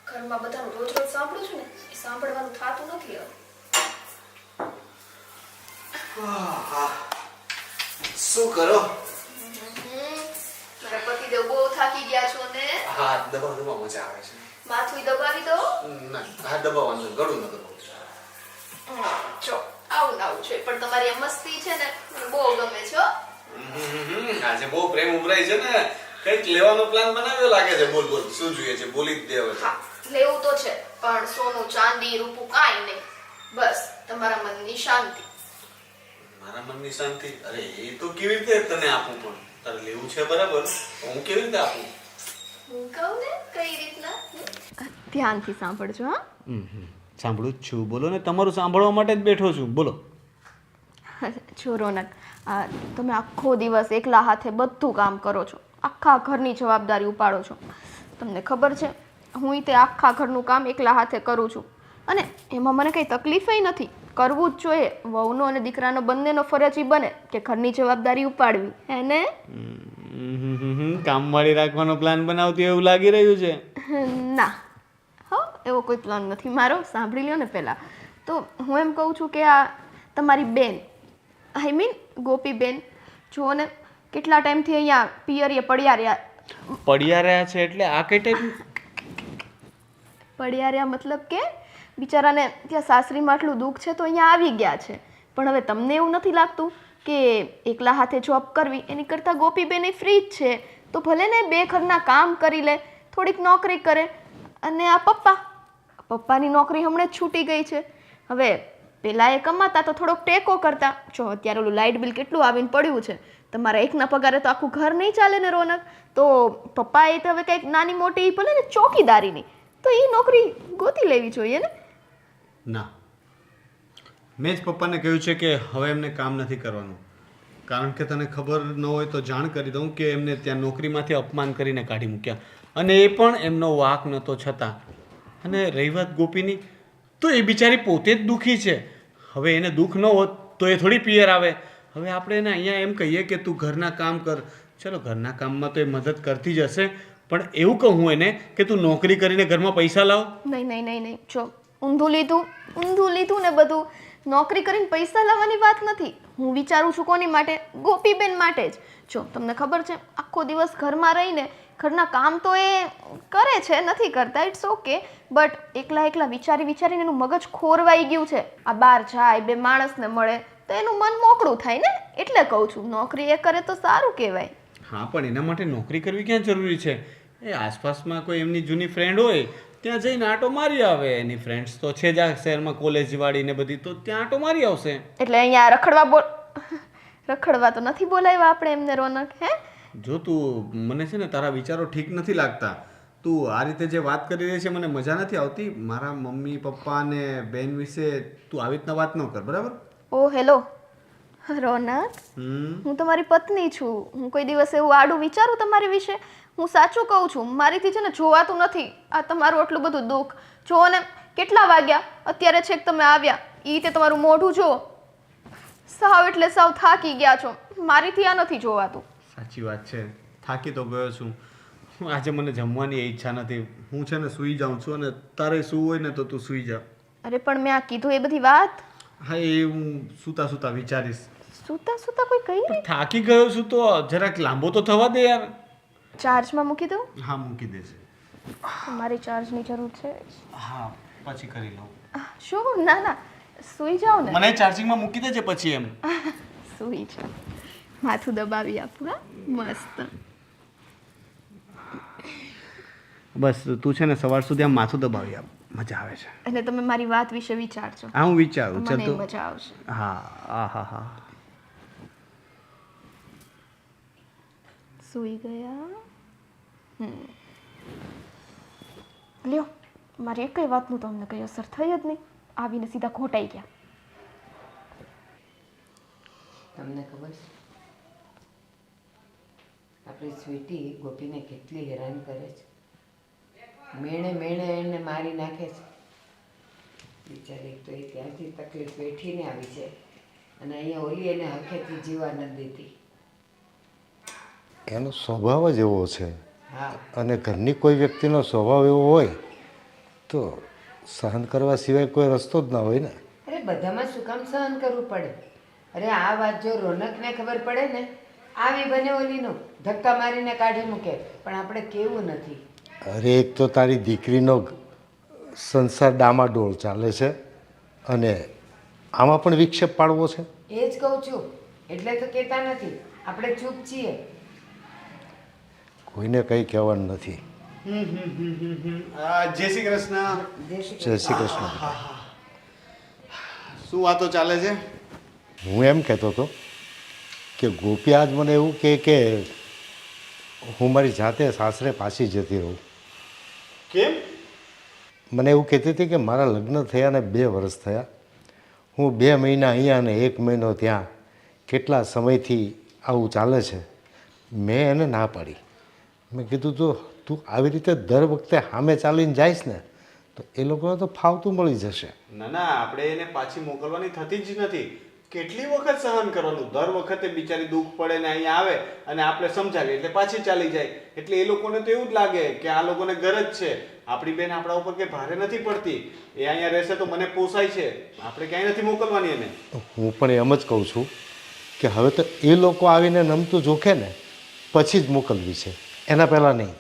[SPEAKER 4] ઘરમાં બધાનું રોજ રોજ સાંભળું છું ને એ સાંભળવાનું થતું નથી હવે.
[SPEAKER 6] શું કરો?
[SPEAKER 4] મારા પતિદેવ બહુ થાકી ગયા છો ને?
[SPEAKER 6] હા, દબાવવામાં મજા આવે છે.
[SPEAKER 4] માથું દબાવી દો.
[SPEAKER 6] ના, હા દબાવવાનું ગળું ન દબાવું.
[SPEAKER 4] જો આવું ના આવું છે પણ તમારી આ મસ્તી છે ને મને બહુ ગમે છે હો.
[SPEAKER 6] આજે બહુ પ્રેમ ઉભરાય છે ને, કંઈક લેવાનો પ્લાન બનાવ્યો લાગે છે. બોલ બોલ, શું જોઈએ છે? બોલી જ દે હવે.
[SPEAKER 4] હા લેવું તો છે પણ સોનું ચાંદી રૂપું કાંઈ નહીં, બસ તમારા મનની શાંતિ.
[SPEAKER 6] મારા મનની શાંતિ? અરે એ તો કેવી રીતે તને આપું? પણ તારે લેવું છે બરાબર, હું કેવી રીતે આપું?
[SPEAKER 4] હું કહું ને કઈ રીતના. ધ્યાનથી સાંભળજો હા.
[SPEAKER 3] સાંભળું જ છું, બોલો ને. તમારું સાંભળવા માટે જ બેઠો છું, બોલો.
[SPEAKER 4] જો રોનક, તમે આખો દિવસ એકલા હાથે બધું કામ કરો છો, આખા ઘરની જવાબદારી ઉપાડો છો. તમને ખબર છે હું તે આખા ઘરનું કામ એકલા હાથે કરું છું અને એમાં મને કંઈ તકલીફય નથી. કરવું જ જોઈએ. વહુનો અને દીકરાનો બંનેનો ફરજ ઈ બને કે ઘરની જવાબદારી ઉપાડવી હે ને?
[SPEAKER 3] કામવાળી રાખવાનો પ્લાન બનાવતી એવું લાગી રહ્યું છે.
[SPEAKER 4] ના હો, એવો કોઈ પ્લાન નથી મારો. સાંભળી લ્યો ને પહેલાં તો હું એમ કહું છું કે આ તમારી બેન, આઈ મીન ગોપીબેન, જુઓ ને કેટલા ટાઈમથી અહીંયા પિયરીએ પડ્યા રહ્યા.
[SPEAKER 3] પડ્યા રહ્યા છે એટલે આ કઈ ટાઈપ?
[SPEAKER 4] પડ્યા રહ્યા મતલબ કે બિચારાને ત્યાં સાસરીમાં આટલું દુઃખ છે તો અહીંયા આવી ગયા છે. પણ હવે તમને એવું નથી લાગતું કે એકલા હાથે જોબ કરવી એની કરતાં ગોપીબેન એ ફ્રી જ છે તો ભલે ને બે ઘરના કામ કરી લે, થોડીક નોકરી કરે. અને આ પપ્પાની નોકરી હમણાં જ છૂટી ગઈ છે. હવે પહેલાં એ કમાતા તો થોડોક ટેકો કરતા. જો અત્યારે ઓલું લાઇટ બિલ કેટલું આવીને પડ્યું છે, તમારા એકના પગારે તો આખું ઘર નહીં ચાલે ને રોનક. તો પપ્પાએ તો હવે કંઈક નાની મોટી ભલે ને ચોકીદારીની તો એ નોકરી ગોતી લેવી જોઈએ ને.
[SPEAKER 3] ના, મેં જ પપ્પાને કહ્યું છે કે હવે એમને કામ નથી કરવાનું. કારણ કે તને ખબર ન હોય તો જાણ કરી દઉં કે એમને ત્યાં નોકરીમાંથી અપમાન કરીને કાઢી મૂક્યા, અને એ પણ એમનો વાંક નહોતો છતાં. અને રહી વાત ગોપીની, તો એ બિચારી પોતે જ દુઃખી છે. હવે એને દુઃખ ન હોત તો એ થોડી પિયર આવે. હવે આપણે એને અહીંયા એમ કહીએ કે તું ઘરના કામ કર, ચલો ઘરના કામમાં તો એ મદદ કરતી જ હશે, પણ એવું કહું હું એને કે તું નોકરી કરીને ઘરમાં પૈસા લાવ.
[SPEAKER 4] નહીં નહીં નહીં નહીં, જો ઊંધું લીધું ને બધું. નોકરી કરીને પૈસા લાવવાની વાત નથી. હું વિચારું છું કોની માટે? ગોપીબેન માટે જ. જો તમને ખબર છે આખો દિવસ ઘરમાં રહીને ઘરના કામ તો એ કરે છે, નથી કરતા, ઇટ્સ ઓકે, બટ એકલા વિચારીને એનું મગજ ખોરવાઈ ગયું છે. આ બહાર જાય, બે માણસને મળે તો એનું મન મોકળું થાય ને. એટલે કહું છું નોકરી એ કરે તો સારું કહેવાય.
[SPEAKER 3] હા, પણ એના માટે નોકરી કરવી ક્યાં જરૂરી છે? એ આસપાસમાં કોઈ એમની જૂની ફ્રેન્ડ હોય ત્યાં જઈને આંટો મારી આવે. એની ફ્રેન્ડ્સ તો છે જ આ શહેરમાં, કોલેજવાળી ને બધી, તો ત્યાં આંટો મારી આવશે.
[SPEAKER 4] એટલે અહીંયા રખડવા તો નથી બોલાવ્યા આપણે એમને રોનક, હે?
[SPEAKER 3] જો તું, મને છે ને તારા વિચારો ઠીક નથી લાગતા. તું આ રીતે જે વાત કરી રહી છે મને મજા નથી આવતી. મારા મમ્મી પપ્પા અને બેન વિશે તું આવી રીતના વાત ન કર, બરાબર?
[SPEAKER 4] ઓ હેલો રોનક, હું તમારી પત્ની છું. હું કોઈ દિવસ એવું આડું વિચારું તમારી વિશે? હું સાચું કહું છું, મારીથી છે ને જોવાતું નથી આ તમારું આટલું બધું દુઃખ. જુઓ ને કેટલા વાગ્યા, અત્યારે છેક તમે આવ્યા, એ તે તમારું મોઢું જુઓ, સાવ એટલે સાવ થાકી ગયા છો. મારીથી આ નથી જોવાતું.
[SPEAKER 3] સાચી વાત છે, થાકી તો ગયો છું. આજે મને જમવાની ઈચ્છા નથી. હું છે ને સૂઈ જાઉં છું, અને તારે સૂવું હોય ને તો તું સૂઈ જા.
[SPEAKER 4] અરે પણ મેં આ કીધું એ બધી વાત?
[SPEAKER 3] હા, એ હું સૂતા વિચારીશ.
[SPEAKER 4] સૂતા કોઈ કહી
[SPEAKER 3] પણ થાકી ગયો છું તો જરાક લાંબો તો થવા દે યાર.
[SPEAKER 4] ચાર્જમાં મૂકી દઉં?
[SPEAKER 3] હા, મૂકી દેજે.
[SPEAKER 4] મારી ચાર્જની જરૂર છે.
[SPEAKER 3] હા, પછી કરી લઉં.
[SPEAKER 4] શું? ના, સૂઈ જાઓ ને.
[SPEAKER 3] મને ચાર્જિંગમાં મૂકી દેજે પછી એમ.
[SPEAKER 4] સૂઈ જાઓ, માથું દબાવી આપું. હા, મસ્ત.
[SPEAKER 3] બસ તું છે ને સવાર સુધી આમ માથું દબાવી આપ, મજા આવે છે.
[SPEAKER 4] અને તમે મારી વાત વિશે વિચારજો.
[SPEAKER 3] હા, હું વિચારું.
[SPEAKER 4] મને
[SPEAKER 3] ચાલ તો.
[SPEAKER 4] મજા આવશે.
[SPEAKER 3] હા.
[SPEAKER 4] સૂઈ ગયા? લ્યો, મારી એકઈ વાતનું તો અમને કઈ અસર થઈ જ નહીં. આવીને સીધા ઘોટાઈ ગયા.
[SPEAKER 1] તમને ખબર છે આપણી સ્વીટી ગોપીને કેટલી હેરાન કરે છે? મેણે એને મારી નાખે છે બિચારી. તો એ ત્યાંથી તકલીફ બેઠીને આવી છે, અને અહીંયા ઓલી એને હખેથી જીવા નથી દેતી.
[SPEAKER 2] એનો સ્વભાવ જ એવો છે.
[SPEAKER 1] હા,
[SPEAKER 2] અને ઘરની કોઈ વ્યક્તિનો સ્વભાવ એવો હોય તો સહન કરવા સિવાય કોઈ રસ્તો જ ના હોય ને.
[SPEAKER 1] અરે બધામાં શું કામ સહન કરવું પડે? અરે આ વાત જો રોનકને ખબર પડે ને, આવી બને ઓલીનું ધક્કા મારીને કાઢી મૂકે, પણ આપણે કેવું નથી.
[SPEAKER 2] અરે એક તો તારી દીકરીનો સંસાર ડામાડોળ ચાલે છે, અને આમાં પણ વિક્ષેપ પાડવો છે.
[SPEAKER 1] એ જ કહું છું, એટલે તો કહેતા નથી, આપણે ચૂપ છીએ.
[SPEAKER 2] કોઈને કંઈ કહેવાનું નથી.
[SPEAKER 3] જય શ્રી કૃષ્ણ.
[SPEAKER 2] જય શ્રી કૃષ્ણ.
[SPEAKER 3] શું વાતો ચાલે છે?
[SPEAKER 2] હું એમ કહેતો હતો કે ગોપી આજ મને એવું કહે કે હું મારી જાતે સાસરે પાછી જતી રહું.
[SPEAKER 3] કેમ?
[SPEAKER 2] મને એવું કહેતી હતી કે મારા લગ્ન થયાને 2 વર્ષ થયા, હું 2 મહિના અહીંયા અને 1 મહિનો ત્યાં, કેટલા સમયથી આવું ચાલે છે. મેં એને ના પાડી. મેં કીધું તું આવી રીતે દર વખતે સામે ચાલીને જઈશ ને તો એ લોકોને તો ફાવતું મળી જશે.
[SPEAKER 6] ના ના, આપણે એને પાછી મોકલવાની થતી જ નથી. કેટલી વખત સહન કરવાનું? દર વખતે બિચારી દુઃખ પડે ને અહીંયા આવે અને આપણે સમજાવીએ એટલે પાછી ચાલી જાય. એટલે એ લોકોને તો એવું જ લાગે કે આ લોકોને ગરજ છે, આપણી બેન આપણા ઉપર કે ભારે નથી પડતી, એ અહીંયા રહેશે તો મને પોસાય છે, આપણે ક્યાંય નથી મોકલવાની એને.
[SPEAKER 2] હું પણ એમ જ કહું છું કે હવે તો એ લોકો આવીને નમતું જોખે ને પછી જ મોકલવી છે, એના પહેલાં નહીં.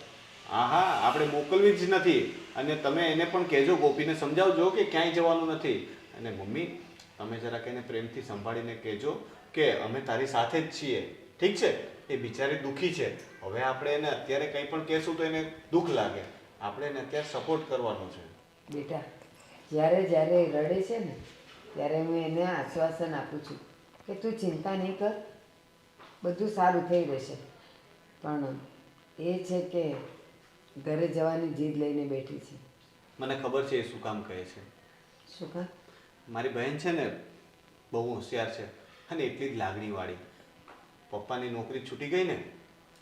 [SPEAKER 6] હા હા, આપણે મોકલવી જ નથી. અને તમે એને પણ કહેજો, ગોપીને સમજાવજો કે ક્યાંય જવાનું નથી. અને મમ્મી, તમે જરાક એને પ્રેમથી સંભાળીને કહેજો કે અમે તારી સાથે જ છીએ, ઠીક છે? એ બિચારી દુઃખી છે. હવે આપણે એને અત્યારે કંઈ પણ કહેશું તો એને દુઃખ લાગે. આપણે એને અત્યારે સપોર્ટ કરવાનો છે.
[SPEAKER 1] બેટા, જ્યારે જ્યારે એ રડે છે ને ત્યારે હું એને આશ્વાસન આપું છું કે તું ચિંતા નહીં કર, બધું સારું થઈ રહેશે. પણ એ છે કે ઘરે જવાની જીદ લઈને બેઠી છે.
[SPEAKER 6] મને ખબર છે એ શું કામ કહે છે.
[SPEAKER 1] શું કામ?
[SPEAKER 6] મારી બહેન છે ને બહુ હોશિયાર છે અને એટલી જ લાગણીવાળી. પપ્પાની નોકરી છૂટી ગઈ ને,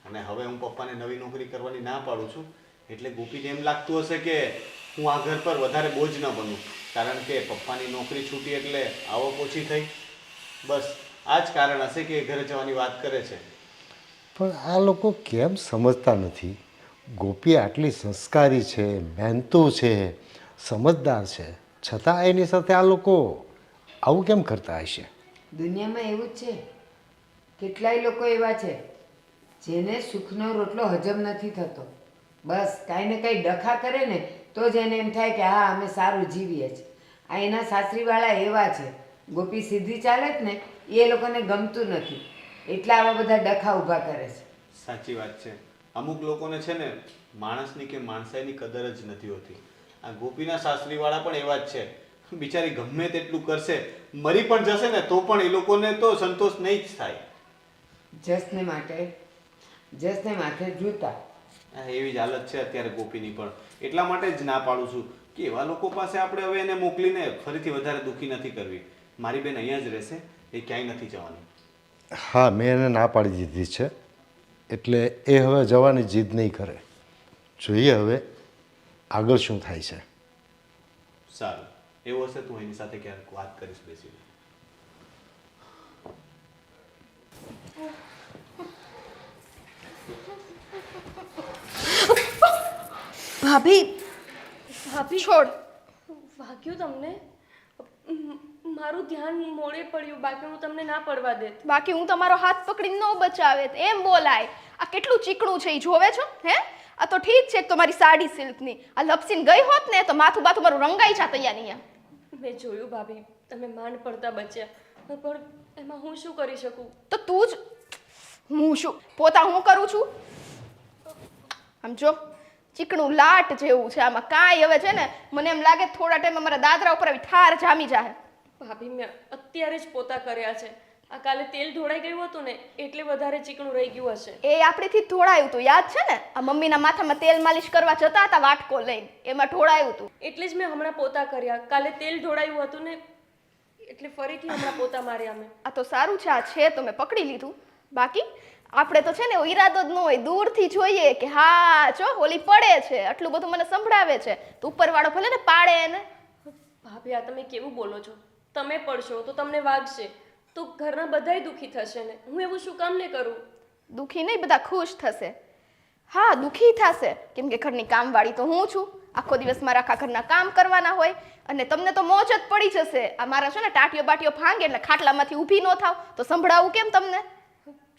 [SPEAKER 6] અને હવે હું પપ્પાને નવી નોકરી કરવાની ના પાડું છું, એટલે ગોપીને એમ લાગતું હશે કે હું આ ઘર પર વધારે બોજ ન બનું, કારણ કે પપ્પાની નોકરી છૂટી એટલે આવક ઓછી થઈ. બસ આ જ કારણ હશે કે એ ઘરે જવાની વાત કરે છે.
[SPEAKER 2] પણ આ લોકો કેમ સમજતા નથી? ગોપી આટલી સંસ્કારી છે, મહેનતુ છે, સમજદાર છે, છતાં એની સાથે આ લોકો આવું કેમ કરતા હશે?
[SPEAKER 1] દુનિયામાં એવું જ છે, કેટલાય લોકો એવા છે જેને સુખનો રોટલો હજમ નથી થતો. બસ કાંઈ ને કાંઈ ડખા કરે ને તો જ એને એમ થાય કે હા અમે સારું જીવીએ છીએ. આ એના સાસરીવાળા એવા છે, ગોપી સીધી ચાલે જ ને એ લોકોને ગમતું નથી, એટલા આવા બધા ડખા ઊભા કરે છે.
[SPEAKER 6] સાચી વાત છે. અમુક લોકોને છે ને માણસની કે માણસાઈની કદર જ નથી હોતી. આ ગોપીના સાસરીવાળા પણ એવા જ છે. બિચારી ગમે તેટલું કરશે, મરી પણ જશે ને તો પણ એ લોકોને તો સંતોષ નહીં જ થાય.
[SPEAKER 1] જસને માથે જૂતા.
[SPEAKER 6] એવી જ હાલત છે અત્યારે ગોપીની પણ. એટલા માટે જ ના પાડું છું કે એવા લોકો પાસે આપણે હવે એને મોકલીને ફરીથી વધારે દુઃખી નથી કરવી. મારી બેન અહીંયા જ રહેશે, એ ક્યાંય નથી જવાની.
[SPEAKER 2] હા, મેં એને ના પાડી દીધી છે, એટલે એ હવે જવાની જીદ નહીં કરે. જોઈએ હવે આગળ શું થાય છે.
[SPEAKER 6] સારું, એવું હશે તું એની સાથે ક્યારેક વાત કરીશ બેસીને.
[SPEAKER 4] ભાભી
[SPEAKER 5] ભાભી
[SPEAKER 4] છોડ.
[SPEAKER 5] વાગ્યું તમને? મારું ધ્યાન મોડે પડ્યું, બાકી હું તમને ના પડવા દેત.
[SPEAKER 4] બાકી હું તમારો હાથ પકડીને ન બચાવે એમ બોલાય. આ કેટલું ચીકણું છે એ જોવે છો હે? આ તો ઠીક છે, તમારી સાડી સિલ્કની. આ લપસીને ગઈ હોત ને તો માથું બાથું મારું રંગાઈ જાત અહીંયા.
[SPEAKER 5] મેં જોયું ભાભી, તમે માંડ પડતા બચ્યા, પણ એમાં હું શું કરી શકું?
[SPEAKER 4] તો તું જ હું શું પોતા હું કરું છું? આમ જો ચીકણું લાટ જેવું છે, આમાં કાંઈ હવે છે ને મને એમ લાગે થોડા ટાઈમ મારા દાદરા ઉપર આવી ઠાર જામી જાય.
[SPEAKER 5] ભાભી મેં અત્યારે જ પોતા કર્યા છે. આ કાલે તેલ ઢોળાઈ ગયું હતું ને એટલે વધારે ચીકણું રહી ગયું હશે.
[SPEAKER 4] એ આપણેથી ઢોળાયું હતું, યાદ છે ને? આ મમ્મીના માથામાં તેલ માલિશ કરવા જતા હતા વાટકો લઈને, એમાં ઢોળાયું હતું.
[SPEAKER 5] એટલે જ મેં હમણાં પોતા કર્યા. કાલે તેલ ઢોળાયું હતું ને એટલે ફરીથી હમણાં પોતા માર્યા મેં.
[SPEAKER 4] આ તો સારું છે, આ છે તો મેં પકડી લીધું. બાકી આપણે તો છે ને એવો ઈરાદો જ ન હોય, દૂરથી જોઈએ કે હા જો ઓલી પડે છે, આટલું બધું મને સંભળાવે છે, તો ઉપરવાળો ભલે ને પાડે એને.
[SPEAKER 5] ભાભી આ તમે કેવું બોલો છો? તમે પડશો તો તમને વાગશે તો ઘરના બધાય દુઃખી થશે ને. હું એવું શું કામ ને કરું?
[SPEAKER 4] દુઃખી નહીં, બધા ખુશ થશે. હા દુઃખી થશે, કેમ કે ઘરની કામવાળી તો હું છું. આખો દિવસ મારા આખા ઘરના કામ કરવાના હોય અને તમને તો મોજ જ પડી જશે. આ મારા છે ને ટાટીઓ બાટીઓ ભાંગે એટલે ખાટલામાંથી ઊભી ન થાવ તો સંભળાવું કેમ તમને?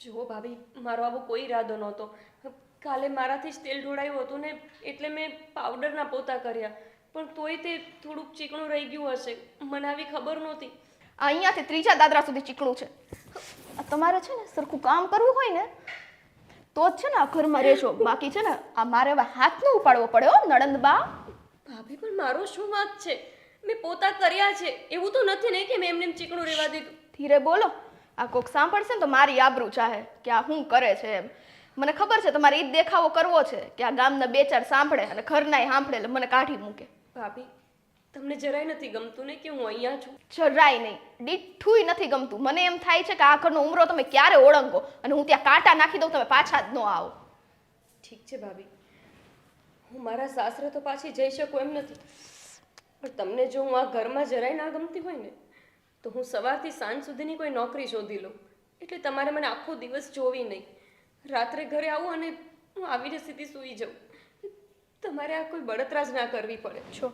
[SPEAKER 5] જુઓ ભાભી, મારો આવો કોઈ ઈરાદો નહોતો. કાલે મારાથી જ તેલ ઢોળાયું હતું ને એટલે મેં પાવડરના પોતા કર્યા, પણ તોય તે થોડુંક ચીકણું રહી ગયું હશે. મને આવી ખબર નહોતી.
[SPEAKER 4] અહીંયાથી ત્રીજા દાદરા સુધી ચીકણું છે. તમારે છે ને સરખું કામ કરવું હોય ને તો જ છે ને આ ઘરમાં રહેશો, બાકી છે ને આ મારે હવે હાથ ન ઉપાડવો પડે હો નણંદબા.
[SPEAKER 5] ભાભી પણ મારો શું વાંક છે? મેં પોતા કર્યા છે, એવું તો નથી ને કે મેં એમને ચીકણું રહેવા દીધું.
[SPEAKER 4] ધીરે બોલો, આ કોક સાંભળશે ને તો મારી આબરૂ ચાહે કે આ શું કરે છે એમ. મને ખબર છે તમારે ઈ જ દેખાવો કરવો છે કે આ ગામના બે ચાર સાંભળે અને ઘરનાય સાંભળે એટલે મને કાઢી મૂકે.
[SPEAKER 5] ભાભી તમને જરાય નથી ગમતું ને કે હું અહીંયા છું?
[SPEAKER 4] જરાય નહીં, દીઠુંય નથી ગમતું. મને એમ થાય છે કે આ ઘરનો ઉમરો તમે ક્યારે ઓળંગો અને હું ત્યાં કાંટા નાખી દઉં, તમે પાછા જ ન આવો.
[SPEAKER 5] ઠીક છે ભાભી, હું મારા સાસરે તો પાછી જઈ શકું એમ નથી, પણ તમને જો હું આ ઘરમાં જરાય ના ગમતી હોય ને તો હું સવારથી સાંજ સુધીની કોઈ નોકરી શોધી લઉં, એટલે તમારે મને આખો દિવસ જોવી નહીં. રાત્રે ઘરે આવું અને હું આવીને સીધી સૂઈ જાઉં. તમારે આ કોઈ બળતરા જ ના કરવી પડે.
[SPEAKER 4] છો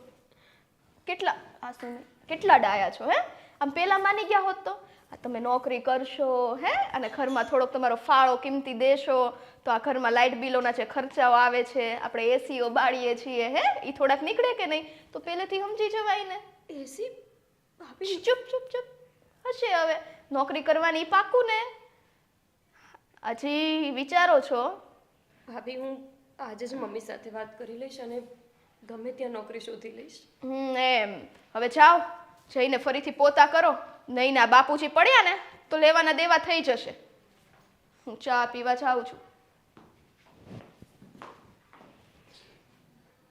[SPEAKER 4] કેટલા ડાયા છો હે? આમ પેલા માની ગયા હોત તો આ તમે નોકરી કરશો હે અને ઘરમાં થોડોક તમારો ફાળો કિંમતી દેશો તો આ ઘરમાં લાઇટ બિલોના જે ખર્ચાઓ આવે છે, આપણે એસીઓ બાળીએ છીએ હે, એ થોડાક નીકળે કે નહીં? તો પહેલેથી સમજી જવાય ને.
[SPEAKER 5] એસી ભાભી
[SPEAKER 4] ચૂપ ચૂપ ચૂપ હશે હવે નોકરી કરવાની પાક્કું ને? હજી વિચારો છો?
[SPEAKER 5] ભાભી હું આજે જ મમ્મી સાથે વાત કરી લઈશ અને ગમે ત્યાં નોકરી શોધી લઈશ.
[SPEAKER 4] એમ હવે જાઓ, જઈને ફરીથી પોતા કરો. નહીં ના બાપુજી પડ્યા ને તો લેવાના દેવા થઈ જશે. હું ચા પીવા જાઉં છું.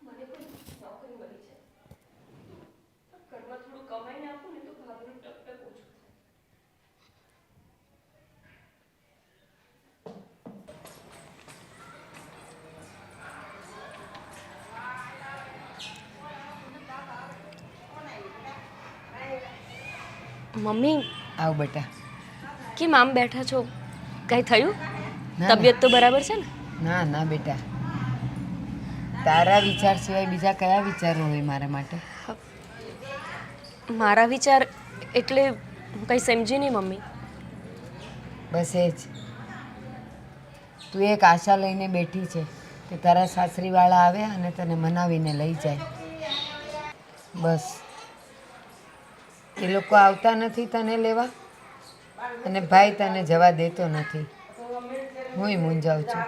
[SPEAKER 5] મને પણ નોકરી મળી છે. ઘરમાં થોડું કમાઈને આપું ને તો ભાભીનું ટકટક ઓછું થાય. મમ્મી
[SPEAKER 1] આવ બેટા.
[SPEAKER 5] કેમ આમ બેઠા છો? કઈ થયું?
[SPEAKER 1] ના,
[SPEAKER 5] તબિયત તો બરાબર છે ને?
[SPEAKER 1] ના ના બેટા, તારા વિચાર સિવાય બીજા કયા વિચારો હોય મારા માટે?
[SPEAKER 5] મારા વિચાર એટલે હું કઈ સમજી નહીં મમ્મી.
[SPEAKER 1] બસ એ જ. તું એક આશા લઈને બેઠી છે કે તારા સાસરીવાળા આવે અને તને મનાવીને લઈ જાય. બસ એ લોકો આવતા નથી તને લેવા અને ભાઈ તને જવા દેતો નથી. હુંય મૂંઝાઉં છું.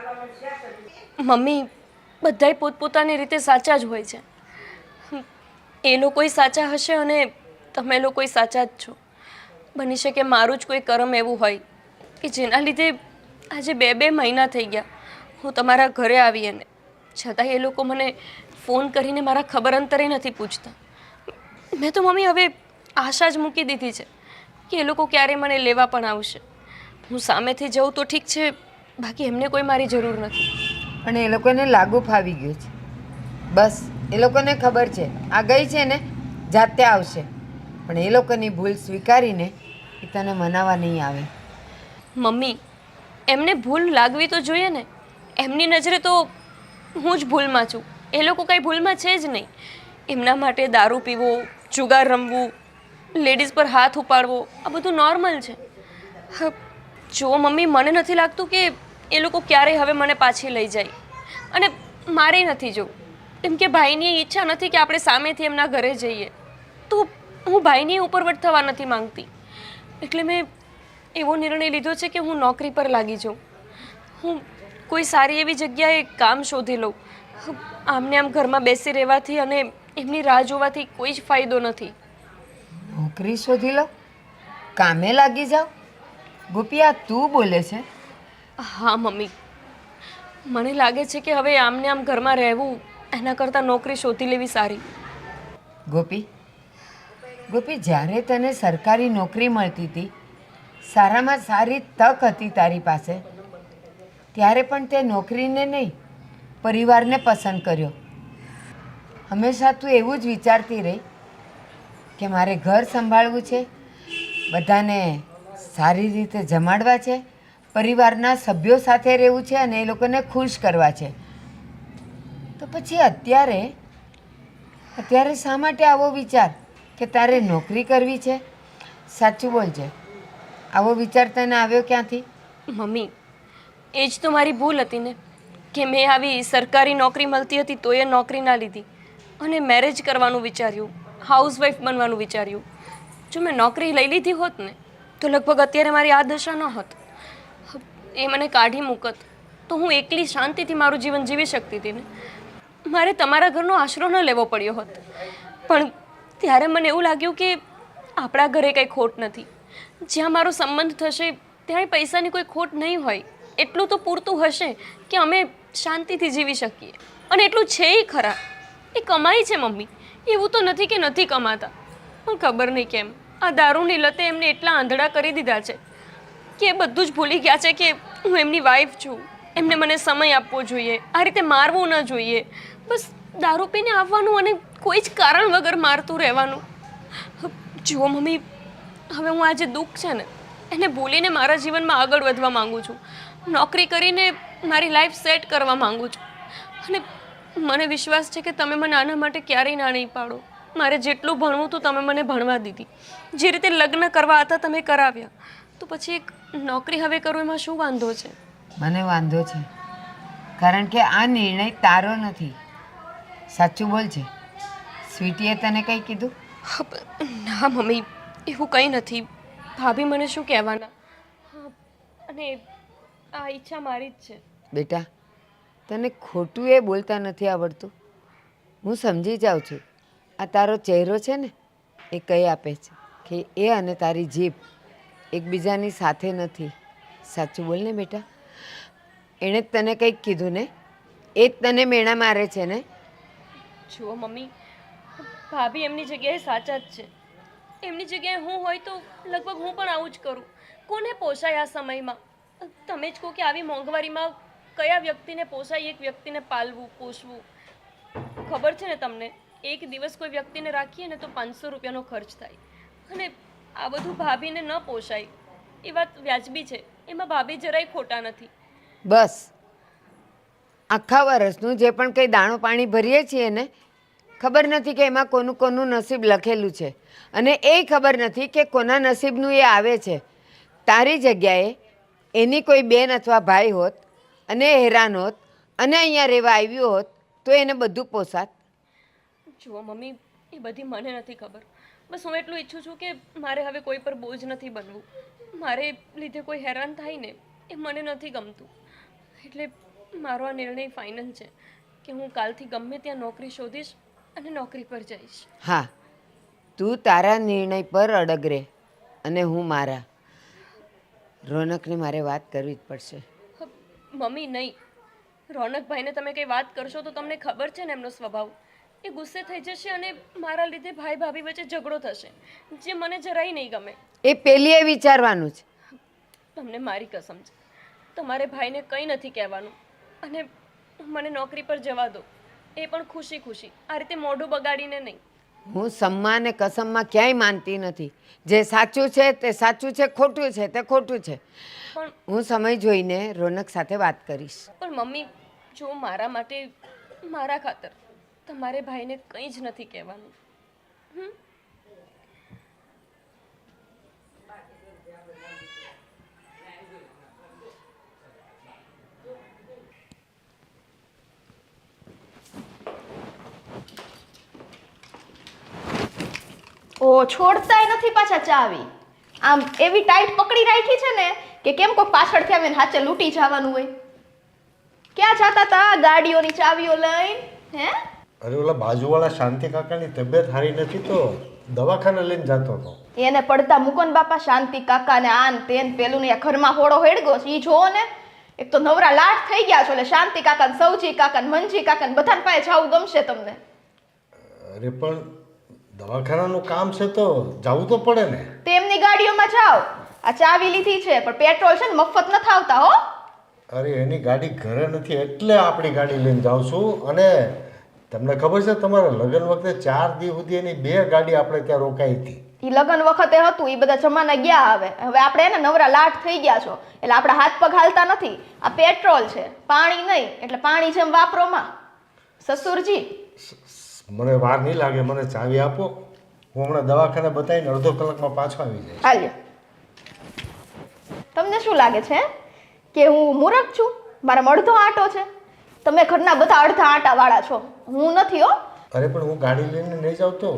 [SPEAKER 5] મમ્મી બધાય પોતપોતાની રીતે સાચા જ હોય છે. એ લોકોય સાચા હશે અને તમે લોકોય સાચા જ છો. બની શકે મારું જ કોઈ કર્મ એવું હોય કે જેના લીધે આજે 2 મહિના થઈ ગયા હું તમારા ઘરે આવી અને છતાંય એ લોકો મને ફોન કરીને મારા ખબર અંતરે નથી પૂછતા. મેં તો મમ્મી હવે આશા જ મૂકી દીધી છે કે એ લોકો ક્યારે મને લેવા પણ આવશે. હું સામેથી જઉં તો ઠીક છે, બાકી એમને કોઈ મારી જરૂર નથી.
[SPEAKER 1] પણ એ લોકોને લાગુ ફાવી ગયું છે. બસ એ લોકોને ખબર છે આ ગઈ છે ને જાતે આવશે, પણ એ લોકોની ભૂલ સ્વીકારીને એ તને મનાવવા નહીં આવે.
[SPEAKER 5] મમ્મી એમને ભૂલ લાગવી તો જોઈએ ને. એમની નજરે તો હું જ ભૂલમાં છું, એ લોકો કાંઈ ભૂલમાં છે જ નહીં. એમના માટે દારૂ પીવો, જુગાર રમવું, લેડીઝ પર હાથ ઉપાડવો આ બધું નોર્મલ છે. જો મમ્મી મને નથી લાગતું કે એ લોકો ક્યારેય હવે મને પાછી લઈ જાય અને મારે નથી જવું. કેમ કે ભાઈની ઈચ્છા નથી કે આપણે સામેથી એમના ઘરે જઈએ, તો હું ભાઈની ઉપરવટ થવા નથી માંગતી. એટલે મેં એવો નિર્ણય લીધો છે કે હું નોકરી પર લાગી જાઉં. હું કોઈ સારી એવી જગ્યાએ કામ શોધી લઉં. આમને આમ ઘરમાં બેસી રહેવાથી અને એમની રાહ જોવાથી કોઈ જ ફાયદો નથી.
[SPEAKER 1] નોકરી શોધી લો, કામે લાગી જાઓ. ગોપી આ તું બોલે છે?
[SPEAKER 5] હા મમ્મી, મને લાગે છે કે હવે આમને આમ ઘરમાં રહેવું એના કરતાં નોકરી શોધી લેવી સારી.
[SPEAKER 1] ગોપી ગોપી જ્યારે તને સરકારી નોકરી મળતી હતી, સારામાં સારી તક હતી તારી પાસે, ત્યારે પણ તે નોકરીને નહીં પરિવારને પસંદ કર્યો. હંમેશા તું એવું જ વિચારતી રહી કે મારે ઘર સંભાળવું છે, બધાને સારી રીતે જમાડવા છે, પરિવારના સભ્યો સાથે રહેવું છે અને એ લોકોને ખુશ કરવા છે. તો પછી અત્યારે શા માટે આવો વિચાર કે તારે નોકરી કરવી છે? સાચું બોલજે, આવો વિચાર તને આવ્યો ક્યાંથી?
[SPEAKER 5] મમ્મી એ જ તો મારી ભૂલ હતી ને કે મેં આવી સરકારી નોકરી મળતી હતી તો એ નોકરી ના લીધી અને મેરેજ કરવાનું વિચાર્યું, હાઉસવાઈફ બનવાનું વિચાર્યું. જો મેં નોકરી લઈ લીધી હોત ને તો લગભગ અત્યારે મારી આ દશા ન હોત. એ મને કાઢી મૂકત તો હું એકલી શાંતિથી મારું જીવન જીવી શકતી હતી ને. મારે તમારા ઘરનો આશરો ન લેવો પડ્યો હોત. પણ ત્યારે મને એવું લાગ્યું કે આપણા ઘરે કંઈ ખોટ નથી, જ્યાં મારો સંબંધ થશે ત્યાં પૈસાની કોઈ ખોટ નહીં હોય, એટલું તો પૂરતું હશે કે અમે શાંતિથી જીવી શકીએ. અને એટલું છે ય ખરા, એ કમાઈ છે મમ્મી, એવું તો નથી કે નથી કમાતા. પણ ખબર નહીં કેમ આ દારૂની લતે એમને એટલા આંધળા કરી દીધા છે કે એ બધું જ ભૂલી ગયા છે કે હું એમની વાઈફ છું, એમને મને સમય આપવો જોઈએ, આ રીતે મારવું ન જોઈએ. બસ દારૂ પીને આવવાનું અને કોઈ જ કારણ વગર મારતું રહેવાનું. જુઓ મમ્મી, હવે હું આ જે દુઃખ છે ને એને ભૂલીને મારા જીવનમાં આગળ વધવા માંગુ છું. નોકરી કરીને મારી લાઈફ સેટ કરવા માંગુ છું. અને મને વિશ્વાસ છે કે તમે મને આના માટે ક્યારેય ના નહીં પાડો. મારે જેટલું ભણવું હતું તમે મને ભણવા દીધી. જે રીતે લગ્ન કરવા હતા તમે કરાવ્યા. તો પછી એક નોકરી હવે કરું એમાં શું વાંધો છે?
[SPEAKER 1] મને વાંધો છે, કારણ કે આ નિર્ણય તારો નથી. સાચું બોલ છે, સ્વીટીએ તને કંઈ કીધું?
[SPEAKER 5] ના મમ્મી, એવું કંઈ નથી. ભાભી મને શું કહેવાના. હા, અને આ ઈચ્છા મારી જ છે.
[SPEAKER 1] બેટા, તને ખોટું એ બોલતા નથી આવડતું. હું સમજી જાઉં છું. આ તારો ચહેરો છે ને એ કહી આપે છે કે એ અને તારી જીભ એકબીજાની સાથે નથી. સાચું બોલ ને બેટા. એણે જ તને કંઈક કીધું ને? એ જ તને મેણા મારે છે ને?
[SPEAKER 5] જુઓ મમ્મી, ભાભી એમની જગ્યાએ સાચા જ છે. એમની જગ્યાએ હું હોય તો લગભગ હું પણ આવું જ કરું. કોને પોસાય આ સમયમાં? તમે જ કહો કે આવી મોંઘવારીમાં કયા વ્યક્તિને પોસાય એક વ્યક્તિને પાલવું પોષવું? ખબર છે ને તમને, એક દિવસ કોઈ વ્યક્તિને રાખીએ ને તો 500 રૂપિયાનો ખર્ચ થાય. અને આ બધું ભાભીને ન પોસાય એ વાત વ્યાજબી છે. એમાં ભાભી જરાય ખોટા નથી.
[SPEAKER 1] બસ આખા વર્ષનું જે પણ કંઈ દાણો પાણી ભરીએ છીએ ને, ખબર નથી કે એમાં કોનું કોનું નસીબ લખેલું છે, અને એ ખબર નથી કે કોના નસીબનું એ આવે છે. તારી જગ્યાએ એની કોઈ બેન અથવા ભાઈ હોત અને હેરાન હોત અને અહીંયા રહેવા આવ્યું હોત તો એને બધું પોસાત.
[SPEAKER 5] જુઓ મમ્મી, એ બધી મને નથી ખબર. બસ હું એટલું ઈચ્છું છું કે મારે હવે કોઈ પર બોજ નથી બનવું. મારે લીધે કોઈ હેરાન થાય ને એ મને નથી ગમતું. એટલે મારો આ નિર્ણય ફાઇનલ છે કે હું કાલથી ગમે ત્યાં નોકરી શોધીશ અને નોકરી પર જઈશ.
[SPEAKER 1] હા, તું તારા નિર્ણય પર અડગ રહે અને હું મારા. રોનકને મારે વાત કરવી જ પડશે.
[SPEAKER 5] મમ્મી નહીં, રોનકભાઈને તમે કંઈ વાત કરશો તો તમને ખબર છે ને એમનો સ્વભાવ. એ ગુસ્સે થઈ જશે અને મારા લીધે ભાઈ ભાભી વચ્ચે ઝઘડો થશે, જે મને જરાય નહીં ગમે.
[SPEAKER 1] એ પેલીએ વિચારવાનું છે.
[SPEAKER 5] તમને મારી કસમ છે, તમારે ભાઈને કંઈ નથી કહેવાનું અને મને નોકરી પર જવા દો, એ પણ ખુશી ખુશી. આ રીતે મોઢું બગાડીને નહીં.
[SPEAKER 1] હું સમ્મા અને કસમમાં ક્યાંય માનતી નથી. જે સાચું છે તે સાચું છે, ખોટું છે તે ખોટું છે.
[SPEAKER 5] પણ
[SPEAKER 1] હું સમય જોઈને રોનક સાથે વાત કરીશ.
[SPEAKER 5] પણ મમ્મી, જો મારા માટે, મારા ખાતર તમારે ભાઈને કંઈ જ નથી કહેવાનું.
[SPEAKER 4] ઓ છોડતાય નથી પાછા ચાવી. આમ એવી ટાઈટ પકડી રાખી છે ને કે કેમ કોઈ પાછળથી આવીને હાચે લૂંટી જવાનું હોય. ક્યાં જતા તા ગાડીઓની ચાવીઓ લઈને? હે?
[SPEAKER 2] અરે ઓલા બાજુવાળા શાંતિ કાકાની તબિયત સારી નથી તો દવાખાને લઈને જતો હતો.
[SPEAKER 4] એને પડતા મૂકો ને બાપા, શાંતિ કાકા ને આન તેન પેલું ને ઘરમાં હોડો હેડગો છે ઈ જોવો ને. એક તો નવરા લાટ થઈ ગયા છો એટલે શાંતિ કાકા ને સૌજી કાકા ને મંજી કાકા ને બધાને પાસે જાવું ગમશે તમને.
[SPEAKER 2] અરે પણ દવાખાનાનું કામ છે તો જવું તો પડે ને.
[SPEAKER 4] તેમની ગાડીઓમાં જાઓ. આ ચાવી લીધી છે પણ પેટ્રોલ છે ને મફત નથી આવતા હો.
[SPEAKER 2] અરે એની ગાડી ઘરે નથી એટલે આપણી ગાડી લઈને જાઉં છું. અને તમને ખબર છે તમારા લગ્ન વખતે 4 દિવસ સુધી એની 2 ગાડી આપણે ત્યાં રોકાઈ હતી.
[SPEAKER 4] ઈ લગ્ન વખતે હતું, ઈ બધા જમાના ગયા. હવે આપણે એને નવરા લાટ થઈ ગયા છો એટલે આપણા હાથ પગ હાલતા નથી. આ પેટ્રોલ છે, પાણી નહીં, એટલે પાણી જેમ વાપરોમાં. સસુરજી
[SPEAKER 2] મને વાર નહીં લાગે, મને ચાવી આપો. હું હમણાં દવાખાને બતાવીને અડધો કલાકમાં પાછો આવી જઈશ.
[SPEAKER 4] હાલ્યો. તમને શું લાગે છે કે હું મૂર્ખ છું? મારા અડધો આંટો છે? તમે ઘરના બધા અડધા આંટા વાળા છો, હું નથી હો.
[SPEAKER 2] અરે પણ હું ગાડી લઈને નહીં જાઉં તો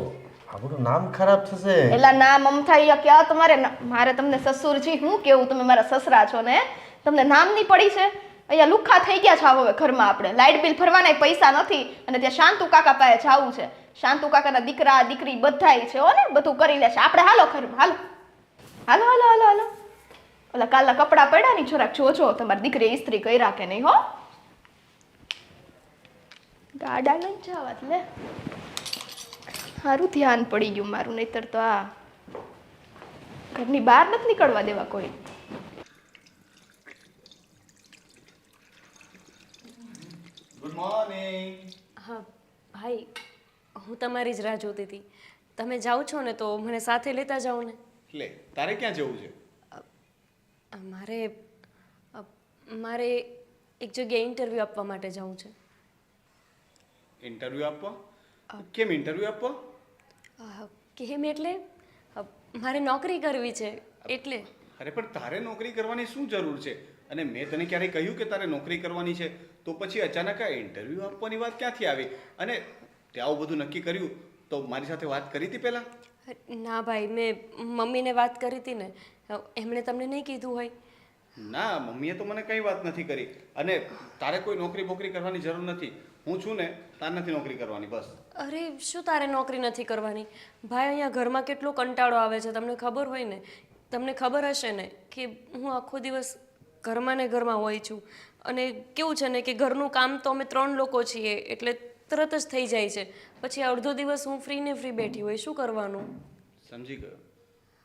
[SPEAKER 2] આપણું નામ ખરાબ થશે.
[SPEAKER 4] એલા નામ અમથાઈ ક્યાં તમારે? મારે તમને સસુરજી હું કેવું? તમે મારા સસરા છો ને, તમને નામ નહીં પડી છે? અહીંયા લુખ્ખા થઈ ગયા છે હવે ઘરમાં. આપણે લાઇટ બિલ ભરવાના પૈસા નથી અને ત્યાં શાંતુ કાકા પાસે જવું છે. શાંતુ કાકાના દીકરા દીકરી બધાય છે હો ને, બધું કરી લેશે. આપણે હાલો ઘરમાં, હાલો હાલો હાલો હાલો હાલો. ઓલા કાલના કપડાં પડ્યા ને જરાક જોજો તમારી દીકરી ઇસ્ત્રી કર્યા કે નહીં હો. ગાડા લઈને જવા લે. સારું ધ્યાન પડી ગયું મારું, નહીતર તો આ ઘરની બહાર નથી નીકળવા દેવા કોઈ.
[SPEAKER 3] Good morning.
[SPEAKER 5] હા ભાઈ, હું તમારી જ રાહ જોતી હતી. તમે જાઓ છો ને તો મને સાથે લેતા જાઓ ને.
[SPEAKER 3] લે તારે ક્યાં જવું છે?
[SPEAKER 5] મારે મારે એક જગ્યાએ ઇન્ટરવ્યૂ આપવા માટે જવું છે.
[SPEAKER 3] ઇન્ટરવ્યૂ આપવા? કેમ ઇન્ટરવ્યૂ આપવા?
[SPEAKER 5] કેમ એટલે મારે નોકરી કરવી છે એટલે.
[SPEAKER 3] અરે પણ તારે નોકરી કરવાની શું જરૂર છે? અને મેં તને ક્યારેય કહ્યું કે તારે નોકરી કરવાની છે? તો પછી અચાનક આ ઇન્ટરવ્યૂ આપવાની વાત ક્યાંથી આવી? અને તે આવું બધું નક્કી કર્યું તો મારી સાથે વાત કરી હતી પહેલાં?
[SPEAKER 5] ના ભાઈ, મેં મમ્મીને વાત કરી હતી ને. એમણે તમને નહીં કીધું હોય?
[SPEAKER 3] ના, મમ્મીએ તો મને કંઈ વાત નથી કરી. અને તારે કોઈ નોકરી બોકરી કરવાની જરૂર નથી. હું છું ને, તારે નથી નોકરી કરવાની, બસ.
[SPEAKER 5] અરે શું તારે નોકરી નથી કરવાની? ભાઈ, અહીંયા ઘરમાં કેટલો કંટાળો આવે છે તમને ખબર હોય ને. તમને ખબર હશે ને કે હું આખો દિવસ ઘરમાં ને ઘરમાં હોય છું. અને કેવું છે ને કે ઘરનું કામ તો અમે 3 લોકો છીએ એટલે તરત જ થઈ જાય છે. પછી અડધો દિવસ હું ફ્રી ને ફ્રી બેઠી હોય, શું કરવાનું?
[SPEAKER 3] સમજી ગયો.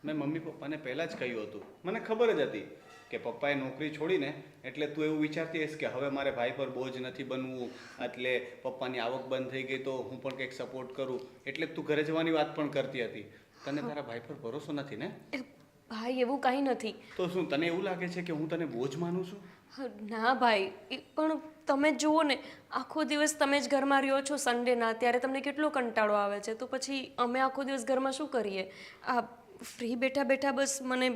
[SPEAKER 3] મેં મમ્મી પપ્પાને પહેલાં જ કહ્યું હતું. મને ખબર જ હતી કે પપ્પાએ નોકરી છોડીને એટલે તું એવું વિચારતી હશ કે હવે મારે ભાઈ પર બોજ નથી બનવું, એટલે પપ્પાની આવક બંધ થઈ ગઈ તો હું પણ કંઈક સપોર્ટ કરું, એટલે તું ઘરે જવાની વાત પણ કરતી હતી. તને તારા ભાઈ પર ભરોસો નથી ને?
[SPEAKER 5] ભાઈ, એવું કાંઈ નથી.
[SPEAKER 3] તો શું તને એવું લાગે છે કે હું તને બોજ માનું છું?
[SPEAKER 5] ના ભાઈ, પણ તમે જુઓ ને, આખો દિવસ તમે જ ઘરમાં રહ્યો છો સન્ડેના, ત્યારે તમને કેટલો કંટાળો આવે છે. તો પછી અમે આખો દિવસ ઘરમાં શું કરીએ? આ ફ્રી બેઠા બેઠા બસ મને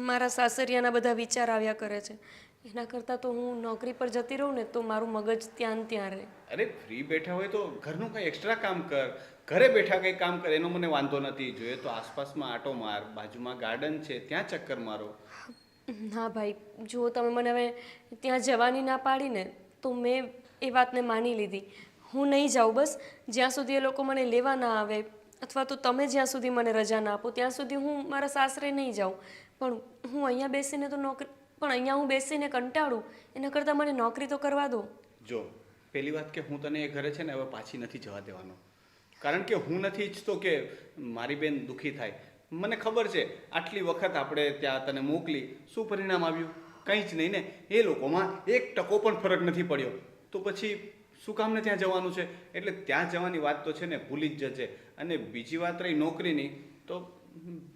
[SPEAKER 5] મારા સાસરિયાના બધા વિચાર આવ્યા કરે છે. એના કરતાં તો હું નોકરી પર જતી રહું ને તો મારું મગજ ત્યાં ને ત્યાં રહે.
[SPEAKER 3] અરે ફ્રી બેઠા હોય તો ઘરનું કંઈ એક્સ્ટ્રા કામ કર, ઘરે બેઠા કંઈ કામ કર, એનો મને વાંધો નથી. જોઈએ તો આસપાસમાં આટો માર, બાજુમાં ગાર્ડન છે ત્યાં ચક્કર મારો.
[SPEAKER 5] ના ભાઈ, જો તમે મને હવે ત્યાં જવાની ના પાડીને તો મેં એ વાતને માની લીધી. હું નહીં જાઉં બસ. જ્યાં સુધી એ લોકો મને લેવા ના આવે અથવા તો તમે જ્યાં સુધી મને રજા ના આપો ત્યાં સુધી હું મારા સાસરે નહીં જાઉં. પણ હું અહીંયા બેસીને તો નોકરી પણ અહીંયા હું બેસીને કંટાળું એના કરતાં મને નોકરી તો કરવા દો.
[SPEAKER 3] જો પહેલી વાત કે હું તને એ ઘરે છે ને હવે પાછી નથી જવા દેવાનો. કારણ કે હું નથી ઈચ્છતો કે મારી બેન દુઃખી થાય. મને ખબર છે આટલી વખત આપણે ત્યાં તને મોકલી, શું પરિણામ આવ્યું? કંઈ જ નહીં ને. એ લોકોમાં 1% પણ ફરક નથી પડ્યો. તો પછી શું કામને ત્યાં જવાનું છે? એટલે ત્યાં જવાની વાત તો છે ને ભૂલી જ જજે. અને બીજી વાત રહી નોકરીની, તો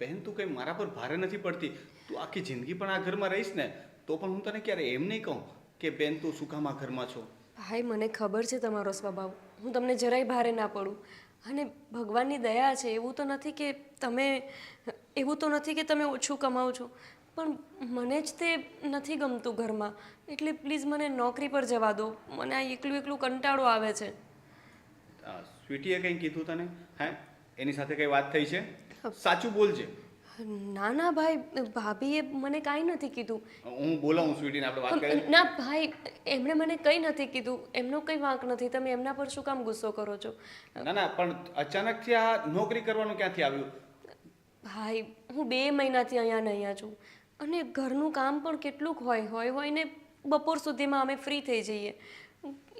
[SPEAKER 3] બહેન તું કંઈ મારા પર ભારે નથી પડતી. તું આખી જિંદગી પણ આ ઘરમાં રહીશ ને તો પણ હું તને ક્યારે એમ નહીં કહું કે બેન તું શું કામ આ ઘરમાં છો.
[SPEAKER 5] ભાઈ, મને ખબર છે તમારો સ્વભાવ. હું તમને જરાય ભારે ના પડું. અને ભગવાનની દયા છે. એવું તો નથી કે તમે ઓછું કમાઓ છો, પણ મને જ તે નથી ગમતું ઘરમાં. એટલે પ્લીઝ મને નોકરી પર જવા દો. મને આ એકલું એકલું કંટાળો આવે છે.
[SPEAKER 3] સ્વીટીએ કંઈ કીધું તને? હે, એની સાથે કંઈ વાત થઈ છે? સાચું બોલજે.
[SPEAKER 5] ના ના ભાઈ, ભાભીએ મને કાંઈ નથી કીધું.
[SPEAKER 3] હું બોલાવું સ્વીટીને, આપણે વાત કરીએ.
[SPEAKER 5] ના ભાઈ, એમણે મને કંઈ નથી કીધું. એમનો કંઈ વાંક નથી. તમે એમના પર શું કામ ગુસ્સો કરો છો?
[SPEAKER 3] ના ના, પણ અચાનકથી આ નોકરી કરવાનું ક્યાંથી આવ્યું?
[SPEAKER 5] ભાઈ, હું 2 મહિનાથી અહીંયા ને અહીંયા છું. અને ઘરનું કામ પણ કેટલુંક હોય ને બપોર સુધીમાં અમે ફ્રી થઈ જઈએ.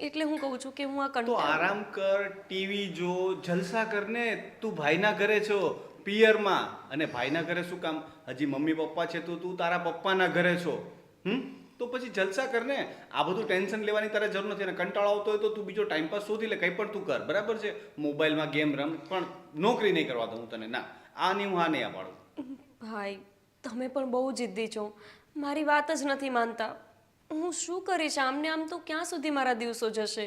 [SPEAKER 5] એટલે હું કહું છું કે હું આ
[SPEAKER 3] તો આરામ કર, ટીવી જો, જલસા કરને. તું ભાઈના ઘરે છો, પિયરમાં. અને ભાઈના ઘરે શું કામ? હજી મમ્મી પપ્પા છે તો તું તારા પપ્પાના ઘરે છો. તો પછી જલસા કરને. આ બધું ટેન્શન લેવાની તારે જરૂર નથી. અને કંટાળો આવતો હોય તો તું બીજો ટાઈમપાસ શોધી લે, કંઈ પણ તું કર, બરાબર છે? મોબાઈલમાં ગેમ રમ, પણ નોકરી નહીં કરવા દઉં હું તને. ના, આ નહીં, હું આ નહીં પાડું.
[SPEAKER 5] ભાઈ, તમે પણ બહુ જિદ્દી છો. મારી વાત જ નથી માનતા. હું શું કરીશ? આમને આમ તો ક્યાં સુધી મારા દિવસો જશે?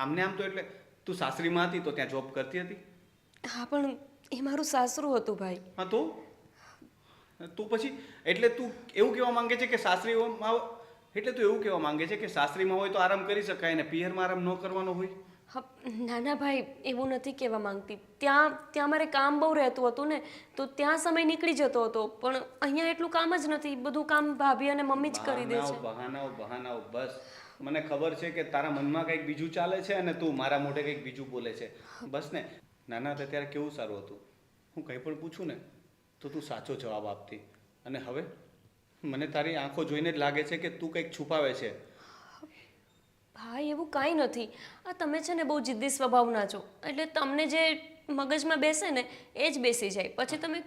[SPEAKER 3] આમને આમ તો એટલે તું સાસરીમાં હતી તો ત્યાં જોબ કરતી હતી?
[SPEAKER 5] હા, પણ એ મારું સાસરું હતું ભાઈ.
[SPEAKER 3] હા, તો પછી એટલે તું એવું કહેવા માંગે છે કે સાસરીમાં એટલે તું એવું કહેવા માંગે છે કે સાસરીમાં હોય તો આરામ કરી શકાય ને પિયરમાં આરામ ન કરવાનો હોય?
[SPEAKER 5] હા, ના ભાઈ, એવું નથી કહેવા માંગતી. ત્યાં મારે કામ બહુ રહેતું હતું ને, તો ત્યાં સમય નીકળી જતો હતો. પણ અહીંયા એટલું કામ જ નથી. બધું કામ ભાભી અને મમ્મી જ કરી દે છે.
[SPEAKER 3] બહાનાઓ બસ. મને ખબર છે કે તારા મનમાં કંઈક બીજું ચાલે છે અને તું મારા મોઢે કંઈક બીજું બોલે છે. બસ ને. નાના હતા ત્યારે કેવું સારું હતું. હું કંઈ પણ પૂછું ને તો તું સાચો જવાબ આપતી. અને હવે મને તારી આંખો જોઈને જ લાગે છે કે તું કંઈક છુપાવે છે.
[SPEAKER 5] ભાઈ, એવું કાંઈ નથી. આ તમે છે ને બહુ જિદ્દી સ્વભાવના છો. એટલે તમને જે મગજમાં બેસે ને એ જ બેસી જાય. પછી તમે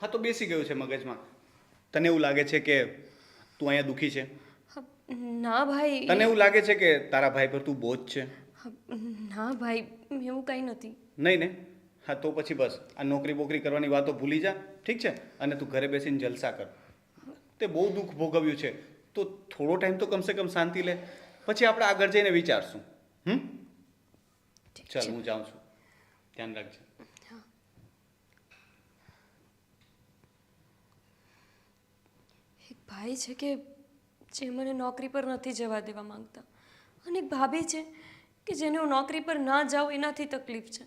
[SPEAKER 3] હા, તો બેસી ગયું છે મગજમાં. તને એવું લાગે છે કે તું અહીંયા દુઃખી છે?
[SPEAKER 5] ના ભાઈ.
[SPEAKER 3] તને એવું લાગે છે કે તારા ભાઈ પર તું બોજ છે?
[SPEAKER 5] ના ભાઈ એવું કંઈ નથી.
[SPEAKER 3] નહીં ને? હા તો પછી બસ આ નોકરી બોકરી કરવાની વાતો ભૂલી જા, ઠીક છે? અને તું ઘરે બેસીને જલસા કર. તે બહુ દુઃખ ભોગવ્યું છે, તો થોડો ટાઈમ તો કમસે કમ શાંતિ લે, પછી આપણે આગળ જઈને વિચારશું. ચાલ હું જાઉં છું, ધ્યાન રાખજે.
[SPEAKER 5] એક ભાઈ છે કે જે મને નોકરી પર નથી જવા દેવા માંગતા, અને એક ભાભી છે કે જેને હું નોકરી પર ના જાઉં એનાથી તકલીફ છે,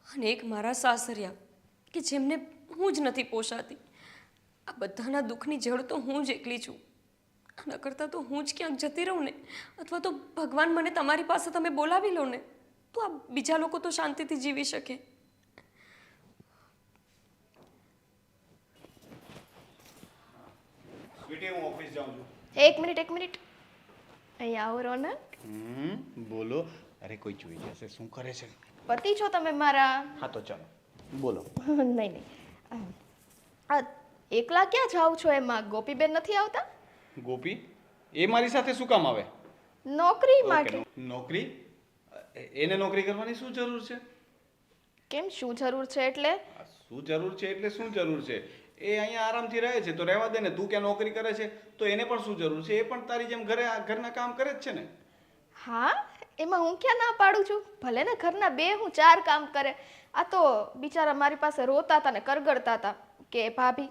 [SPEAKER 5] અને એક મારા સાસરિયા કે જેમને હું જ નથી પોષાતી. આ બધાના દુઃખની જડ તો હું જ એકલી છું. આના કરતાં તો હું જ ક્યાંક જતી રહું ને, અથવા તો ભગવાન મને તમારી પાસે તમે બોલાવી લો ને, તો આ બીજા લોકો તો શાંતિથી જીવી શકે.
[SPEAKER 3] સ્વીટી, હું ઓફિસ જાઉં છું.
[SPEAKER 4] એક મિનિટ અહીંયા આવો રોનક.
[SPEAKER 3] બોલો. અરે કોઈ જોઈ જશે, શું કરે છે?
[SPEAKER 4] પતિ છો તમે મારા?
[SPEAKER 3] હા તો ચાલો બોલો.
[SPEAKER 4] નહીં આ એકલા ક્યાં જાઓ છો? એમાં ગોપીબેન નથી આવતા?
[SPEAKER 3] ગોપી એ મારી સાથે શું કામ આવે?
[SPEAKER 4] નોકરી
[SPEAKER 3] ઓકે,
[SPEAKER 4] માટે.
[SPEAKER 3] નોકરી? એને નોકરી કરવાની શું જરૂર છે?
[SPEAKER 4] કેમ શું જરૂર છે એટલે?
[SPEAKER 3] શું જરૂર છે એટલે શું જરૂર છે? એ અહીંયા આરામથી રહે છે તો રહેવા દે ને. તું ક્યાં નોકરી કરે છે તો એને પણ શું જરૂર છે? એ પણ તારી જેમ ઘરના કામ કરે જ છે ને.
[SPEAKER 4] હા, એમાં હું ક્યાં ના પાડું છું? ભલે ને ઘરના 2 હું 4 કામ કરે. આ તો બિચારા મારી પાસે રોતા હતા ને કરગડતા હતા કે ભાભી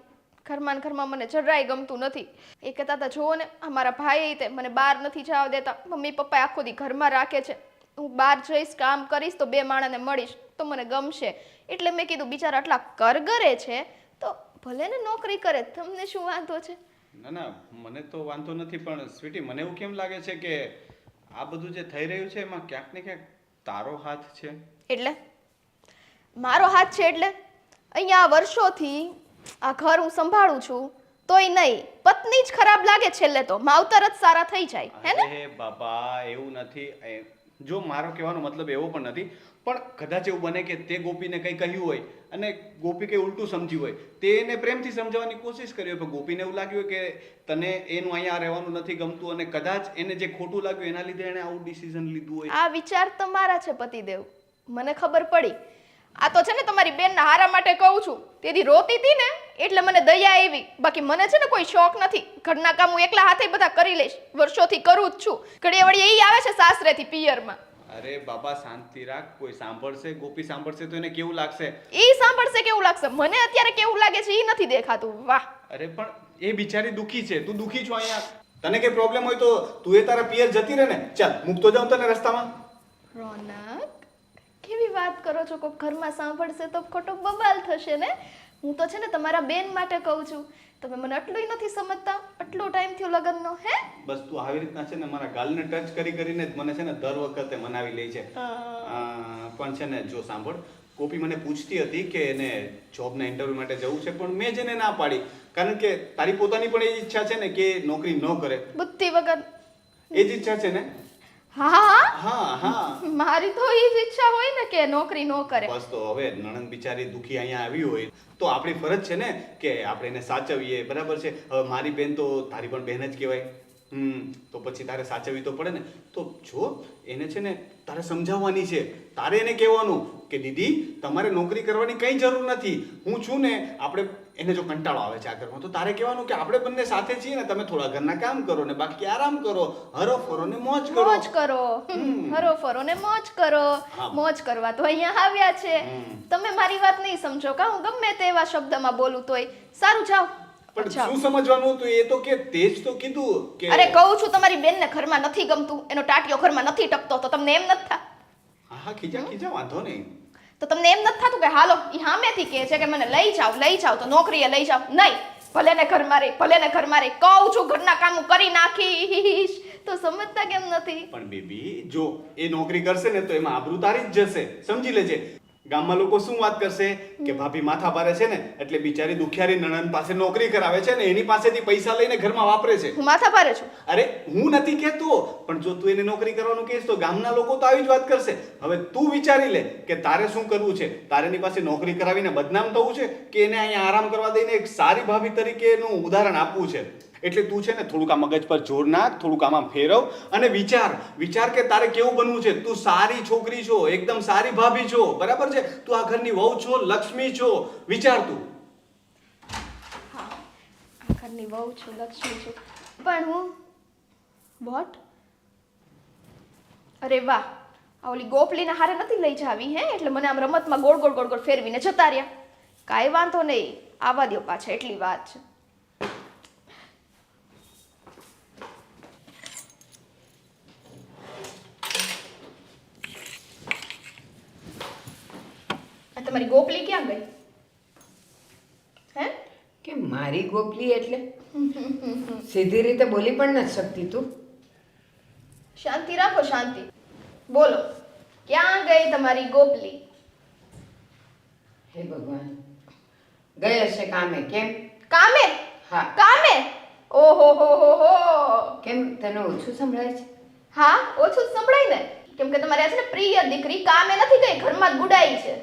[SPEAKER 4] ઘરમાં મને જરાય ગમતું નથી. એ કહેતા હતા જુઓ ને અમારા ભાઈ તે મને બહાર નથી જવા દેતા, મમ્મી પપ્પા આખો દી ઘરમાં રાખે છે, હું બહાર જઈશ કામ કરીશ તો 2 માણસને મળીશ તો મને ગમશે. એટલે મેં કીધું બિચારા આટલા કરગરે છે તો ભલે ને નોકરી કરે, તમને શું વાંધો છે?
[SPEAKER 3] ના ના, મને તો વાંધો નથી, પણ સ્વીટી મને એવું કેમ લાગે છે કે આ બધું જે થઈ રહ્યું છે એમાં ક્યાંક ને ક્યાંક તારો હાથ છે.
[SPEAKER 4] એટલે મારો હાથ છે એટલે? અહીંયા વર્ષોથી આ ઘર હું સંભાળું છું તોય નહીં, પત્ની જ ખરાબ લાગે છેલ્લે તો માવતર જ સારા થઈ જાય હે ને?
[SPEAKER 3] અરે બાબા એવું નથી. જો મારો કહેવાનો મતલબ એવો પણ નથી, પણ કદાચ એવું બને કે તે ગોપીને કંઈ કહ્યું હોય અને ગોપી કંઈ ઉલટું સમજ્યું હોય, તે એને પ્રેમથી સમજાવવાની કોશિશ કરી હોય, પણ ગોપીને એવું લાગ્યું હોય કે તને એનું અહીંયા રહેવાનું નથી ગમતું, અને કદાચ એને જે ખોટું લાગ્યું એના લીધે એણે આવું ડિસિઝન લીધું હોય.
[SPEAKER 4] આ વિચાર તમારા છે પતિદેવ, મને ખબર પડી. આ તો છે ને તમારી બેનના હારા માટે કહું છું. તેથી રોતી હતી ને એટલે મને દયા આવી, બાકી મને છે ને કોઈ શોખ નથી. ઘરના કામ હું એકલા હાથે બધા કરી લઈશ, વર્ષોથી કરું જ છું. ઘડીએ વળી એ આવે છે સાસરેથી પિયરમાં.
[SPEAKER 3] અરે બાબા શાંતિ રાખ, કોઈ સાંભળશે, ગોપી સાંભળશે તો એને કેવું લાગશે?
[SPEAKER 4] એ સાંભળશે કેવું લાગશે, મને અત્યારે કેવું લાગે છે એ નથી દેખાતું. વાહ.
[SPEAKER 3] અરે પણ એ બિચારી દુખી છે, તું દુખી છો અહીંયા. તને કઈ પ્રોબ્લેમ હોય તો તું એ તારા પિયર જતી રહે ને. ચાલ મૂકતો જાઉં તને રસ્તામાં.
[SPEAKER 4] રોનક કેવી વાત કરો છો? કોઈ ઘરમાં સાંભળશે તો ખોટો બબાલ થશે ને. હું તો છે ને તમારા બેન માટે કહું છું, તમે મને આટલું નથી સમજતા. આટલો ટાઈમ થયો લગ્નનો હે?
[SPEAKER 3] બસ તું આવી રીતના છે ને મારા ગાલને ટચ કરીને જ મને છે ને દર વખતે મનાવી લે છે. પણ છે ને જો સાંભળ, ગોપી મને પૂછતી હતી કે એને જોબના ઇન્ટરવ્યુ માટે જવું છે, પણ મેં જેને ના પાડી, કારણ કે તારી પોતાની પણ એ જ ઈચ્છા છે ને કે નોકરી ન કરે.
[SPEAKER 4] બુદ્ધિ વગર.
[SPEAKER 3] એ જ ઈચ્છા છે ને?
[SPEAKER 4] હા
[SPEAKER 3] હા હા,
[SPEAKER 4] મારી તો એ જ ઈચ્છા હોય ને કે નોકરી ન કરે.
[SPEAKER 3] બસ તો હવે નણંદ બિચારી દુખી અહીંયા આવી હોય તો આપણી ફરજ છે ને કે આપણે એને સાચવીએ, બરાબર છે? હવે મારી બેન તો તારી પણ બહેન જ કહેવાય. તો પછી તારે સાચવવી તો પડે ને. તો જો એને છે ને તારે સમજાવવાની છે, તારે એને કહેવાનું કે દીદી તમારે નોકરી કરવાની કંઈ જરૂર નથી, હું છું ને. આપણે એને જો કંટાળો આવે છે આ ઘરમાં તો તારે કહેવાનું કે આપણે બંને સાથે છીએ ને, તમે થોડા ઘરના કામ કરો ને બાકી આરામ કરો, હરો ફરો ને મોજ કરો.
[SPEAKER 4] મોજ કરો, હરો ફરો ને મોજ કરો. મોજ કરવા તો અહીંયા આવ્યા છે. તમે મારી વાત નહીં સમજો કા? હું ગમે તેવા શબ્દમાં બોલું તોય. સારું જાઓ.
[SPEAKER 3] પણ શું સમજવાનું હતું એ તો કે તે જ તો કીધું કે.
[SPEAKER 4] અરે કહું છું તમારી બેનને ઘરમાં નથી ગમતું, એનો ટાટિયો ઘરમાં નથી ટકતો તો તમને એમ નથી થા?
[SPEAKER 3] હા હા, ખીજા વાંધો નહીં.
[SPEAKER 4] તો તમને એમ નથી થતું કે હાલો ઈ સામેથી કહે છે કે મને લઈ જાઓ તો નોકરીએ લઈ જાઓ? નહીં, ભલે ને ઘરમાં રહી. કહું છું ઘરના કામ કરી નાખીશ તો સમજતા કેમ નથી?
[SPEAKER 3] પણ બેબી જો એ નોકરી કરશે ને તો એમાં આબરૂ તારી જ જશે, સમજી લેજે. ગામમાં લોકો શું વાત કરશે કે ભાભી માથા ભારે છે ને એટલે બિચારી દુખિયારી નણંદ પાસે નોકરી કરાવે છે ને એની પાસેથી પૈસા લઈને ઘરમાં વાપરે છે.
[SPEAKER 4] હું માથા ભારે છું?
[SPEAKER 3] અરે હું નથી કહેતો, પણ જો તું એને નોકરી કરવાનું કહેશ તો ગામના લોકો તો આવી જ વાત કરશે. હવે તું વિચારી લે કે તારે શું કરવું છે. તારે એની પાસે નોકરી કરાવીને બદનામ થવું છે કે એને અહીંયા આરામ કરવા દઈને એક સારી ભાભી તરીકે એનું ઉદાહરણ આપવું છે? એટલે તું છે ને થોડુંક આ મગજ પર જોર નાખ, થોડુંક આમાં ફેરવ અને વિચાર કે તારે કેવું બનવું છે. તું સારી છોકરી છો, એકદમ સારી ભાભી છો, બરાબર છે? તું આ ઘરની વહુ છો, લક્ષ્મી છો. વિચાર તું.
[SPEAKER 4] આ ઘરની વહુ છું, લક્ષ્મી છું, પણ હું વોટ? અરે વાહ, આ ઓલી ગોપલીને હારે નથી લઈ જાવી હે, એટલે મને આમ રમતમાં ગોળ ગોળ ગોળ ગોળ ફેરવીને જતા રહ્યા. કાંઈ વાંધો નહીં, આવા દ્યો પાછા, એટલી વાત છે. આ તમારી ગોપલી ક્યાં ગઈ? હે?
[SPEAKER 1] કે મારી ગોપલી એટલે સીધી રીતે બોલી પણ નથી શકતી તું.
[SPEAKER 4] શાંતિ રાખો, શાંતિ. બોલો, ક્યાં ગઈ તમારી ગોપલી?
[SPEAKER 1] હે ભગવાન, ગઈ હશે કામે. કેમ?
[SPEAKER 4] કામે?
[SPEAKER 1] હા.
[SPEAKER 4] કામે? ઓહો હો હો હો.
[SPEAKER 1] કેમ, તને ઓછું સંભળાય છે?
[SPEAKER 4] હા, ઓછું જ સંભળાય ને, કેમ કે તમારી આ છે ને પ્રિય દીકરી કામે નથી ગઈ, ઘરમાં જ ગુડાઈ છે.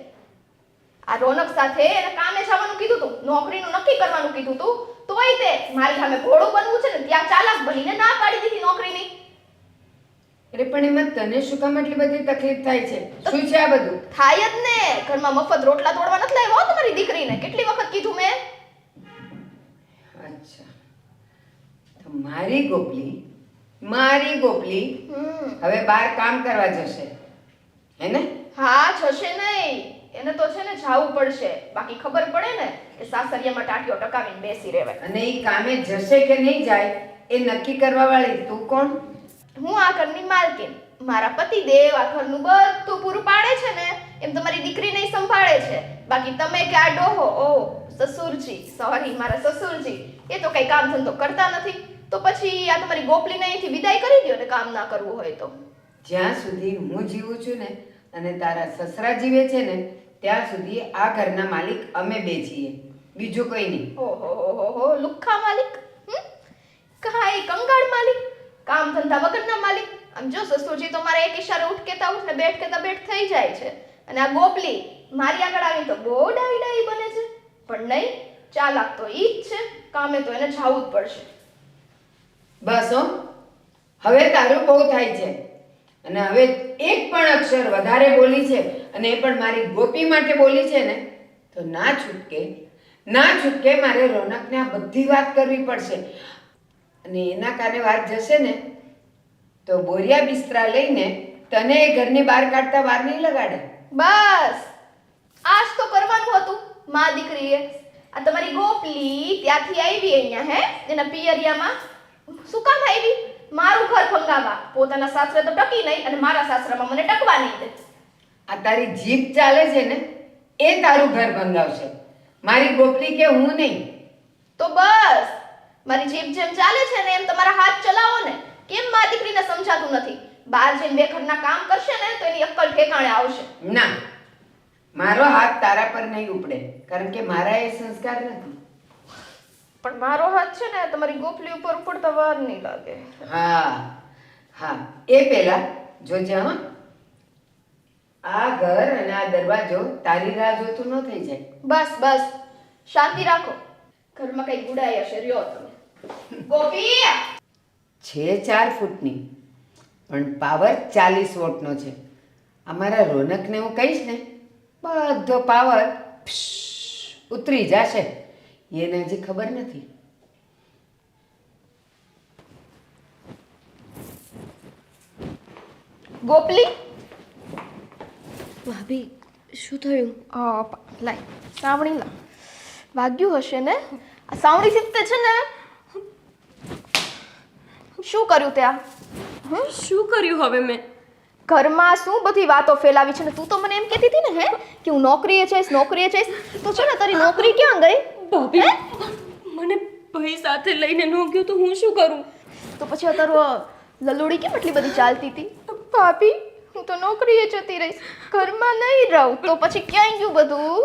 [SPEAKER 4] આ રોનક સાથે એને કામે જવાનું કીધું તું, નોકરીનું નક્કી કરવાનું કીધું તું, તોય તે મારી સામે ઘોડો બનવું છે ને ત્યાં ચાલાક બનીને ના પાડી દીધી નોકરીની.
[SPEAKER 1] અરે પણ એમાં તને શું કામ એટલી બધી તકલીફ થાય છે? શું છે આ બધું?
[SPEAKER 4] થાય જ ને, ઘરમાં મફત રોટલા તોડવા નથી લાવ્યો હો તમારી દીકરીને. કેટલી વખત કીધું મેં?
[SPEAKER 1] અચ્છા, તો મારી ગોપલી હવે બહાર કામ કરવા જશે, હે ને?
[SPEAKER 4] હા, જશે નહીં, એને તો છે ને જાવું પડશે. બાકી ખબર પડે ને કે સાસરિયામાં ટાટિયો ટકાવીને બેસી રહેવાય.
[SPEAKER 1] અને એ કામે જશે કે નહીં જાય એ નક્કી કરવા વાળી તું કોણ?
[SPEAKER 4] હું આ ઘરની માલકીન. મારા પતિદેવ આ ઘરનું બધું પૂરું પાડે છે ને એમ તમારી દીકરીને સંભાળે છે. બાકી તમે કે આ ડોહો, સસુરજી, સોરી મારા સસુરજી, એ તો કઈ કામ ધંધો કરતા નથી. તો પછી આ તમારી ગોપલીને અહીંથી વિદાય કરી દો ને, કામ ના કરવું હોય તો.
[SPEAKER 1] જ્યાં સુધી હું જીવું છું ને અને તારા સસરા જીવે છે ને ત્યાં સુધી આ ઘરના માલિક અમે બે છીએ, બીજું કોઈ નહીં.
[SPEAKER 4] ઓહો, લુખ્ખા માલિક, કાંઈ કંગાળ માલિક, કામ ધંધા વગરના માલિક. આમ જો સસુરજી તો મારા એક ઈશારે ઉઠ કેતા ઉઠ ને બેઠ કેતા બેઠ થઈ જાય છે, અને આ ગોપલી મારી આગળ આવીને તો બહુ ડાઈ બને છે. પણ નહીં, ચાલાક તો ઈ જ છે, કામે તો એને જાવું જ પડશે.
[SPEAKER 1] બસ હો, હવે તારું બહુ થાય છે. અને હવે એક પણ અક્ષર વધારે બોલી છે અને એ પણ મારી ગોપી માટે બોલી છે ને તો ના છૂટકે મારે રોનકને આ બધી વાત કરવી પડશે. અને એના કારણે વાત જશે ને તો બોરિયા બિસ્તરા લઈને તને એ ઘરની બહાર કાઢતા વાર નહીં લગાડે.
[SPEAKER 4] બસ આજ તો કરવાનું હતું મા દીકરીએ. આ તમારી ગોપલી ત્યાંથી આવી અહીંયા, હે, એના પિયરિયામાં શું કામ આવી? મારું ઘર ફંગાવા. પોતાના સાસરે તો ટકી નહીં અને મારા સાસરામાં મને ટકવા નહીં દે.
[SPEAKER 1] આ તારી જીભ ચાલે છે ને એ તારું ઘર ભંગાવશે, મારી ગોપલી કે હું નહીં.
[SPEAKER 4] તો બસ મારી જીભ જેમ ચાલે છે ને એમ તમારા હાથ ચલાવો ને. કેમ મા દીકરીને સમજાતું નથી? બહાર જઈને બે ઘરના કામ કરશે ને તો એની અક્કલ ઠેકાણે આવશે.
[SPEAKER 1] ના, મારો હાથ તારા પર નહીં ઉપડે, કારણ કે મારા એ સંસ્કાર નથી.
[SPEAKER 4] પણ મારો હાથ છે ને તમારી ગોપલી ઉપર ઉપડતા વાર નહીં લાગે.
[SPEAKER 1] હા, એ પહેલા જોજે હા, આ ઘર અને આ દરવાજો તારી રાહ જોતું ન થઈ જાય.
[SPEAKER 4] બસ શાંતિ રાખો. ઘરમાં કઈ ગુડાઈ હશે, રહ્યો તમે. ગોપી
[SPEAKER 1] છે 4 ફૂટની પણ પાવર 40 વોટનો છે. અમારા રોનકને હું કહીશ ને બધો પાવર ઉતરી જશે. એને હજી ખબર નથી.
[SPEAKER 4] ગોપલી,
[SPEAKER 5] ભાભી શું થયું?
[SPEAKER 4] લાય સાવણી લા. વાગ્યું હશે ને? આ સાવણી શીખતે છે ને. શું કર્યું ત્યાં?
[SPEAKER 5] શું કર્યું હવે મેં?
[SPEAKER 4] ઘરમાં શું બધી વાતો ફેલાવી છે ને. તું તો મને એમ કહેતી હતી ને હે કે હું નોકરીએ જઈશ. તો છે ને તારી નોકરી ક્યાં ગઈ?
[SPEAKER 5] ભાભી મને ભાઈ સાથે લઈને ન ગયો તો હું શું કરું?
[SPEAKER 4] તો પછી આ તારું લલુડી કેમ એટલી બધી ચાલતી હતી? ભાભી હું તો નોકરીએ જતી રહીશ, ઘરમાં નહીં રહું. તો પછી ક્યાં ગયું બધું?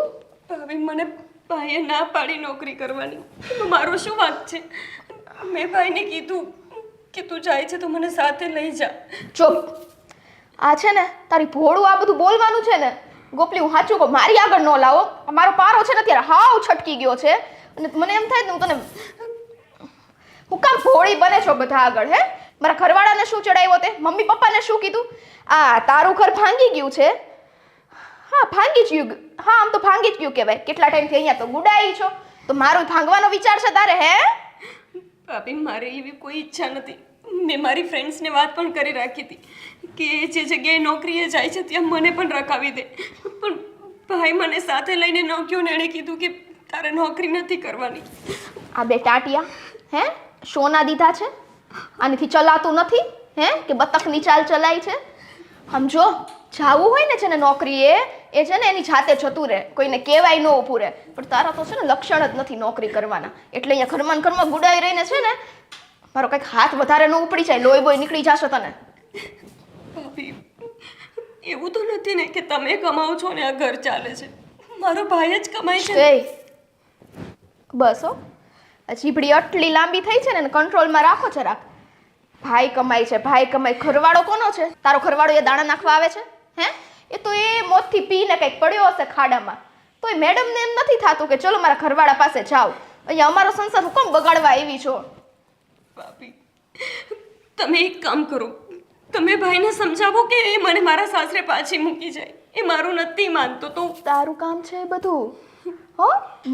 [SPEAKER 5] ભાભી મને ભાઈએ ના પાડી નોકરી કરવાની, તો મારો શું વાંક છે? મેં ભાઈને કીધું કે તું જાય છે તો મને સાથે લઈ જા.
[SPEAKER 4] ચૂપ. આ છે ને તારી ભોળું આ બધું બોલવાનું છે ને ગોપલી, હું સાચું કહું મારી આગળ ન લાવો. મારો પારો છે ને ત્યારે હાવ છટકી ગયો છે અને મને એમ થાય ને હું તને હું કામ ભોળી બને છો બધા આગળ હે? મારા ઘરવાળાને શું ચડાવ્યો તે? મમ્મી પપ્પાને શું કીધું? આ તારું ઘર ભાંગી ગયું છે. હા ભાંગી જ ગયું. હા આમ તો ભાંગી જ ગયું કહેવાય. કેટલા ટાઈમથી અહીંયા તો ગુડાઈ છો, તો મારું ભાંગવાનો વિચાર છે તારે હે?
[SPEAKER 5] ભાભી મારે એવી કોઈ ઈચ્છા નથી. મેં મારી ફ્રેન્ડ્સને વાત પણ કરી રાખી હતી કે જે જગ્યાએ નોકરીએ જાય છે ત્યાં મને પણ રખાવી દે, પણ ભાઈ મને સાથે લઈને ન ગયો ને એણે કીધું કે તારે નોકરી નથી કરવાની.
[SPEAKER 4] આ બે ટાટિયા હે શોના દીધા છે? આનાથી ચલાતું નથી હે કે બતકની ચાલ ચલાય છે? સમજો, જાવું હોય ને છે ને નોકરીએ એ છે ને એની જાતે જતું રહે, કોઈને કહેવાય ન ઊભું રહે. પણ તારા તો છે ને લક્ષણ જ નથી નોકરી કરવાના, એટલે અહીંયા ઘરમાં ગુડાઈ રહીને છે ને મારો કંઈક હાથ વધારે ન ઉપડી જાય, લોહી બોય નીકળી જશે તને.
[SPEAKER 5] ભાભી એવું તો નથી ને કે તમે કમાઓ છો ને આ ઘર ચાલે છે? મારો ભાઈ જ કમાય છે.
[SPEAKER 4] બસ હો, આ જીભડી આટલી લાંબી થઈ છે ને કંટ્રોલમાં રાખો જરાક. ભાઈ કમાય છે, ભાઈ કમાય. ઘરવાળો કોનો છે? તારો ઘરવાળો એ દાણા નાખવા આવે છે હે? એ તો એ મોતથી પીને કંઈક પડ્યો હશે ખાડામાં. તો એ મેડમને એમ નથી થતું કે ચલો મારા ઘરવાળા પાસે જાઓ, અહીંયા અમારો સંસાર હુકમ બગાડવા આવી છો?
[SPEAKER 5] ભાભી તમે એક કામ કરો, તમે ભાઈને સમજાવો કે એ મને મારા સાસરે પાછી મૂકી જાય. એ મારું નથી માનતો તો
[SPEAKER 4] તારું કામ છે એ બધું. હો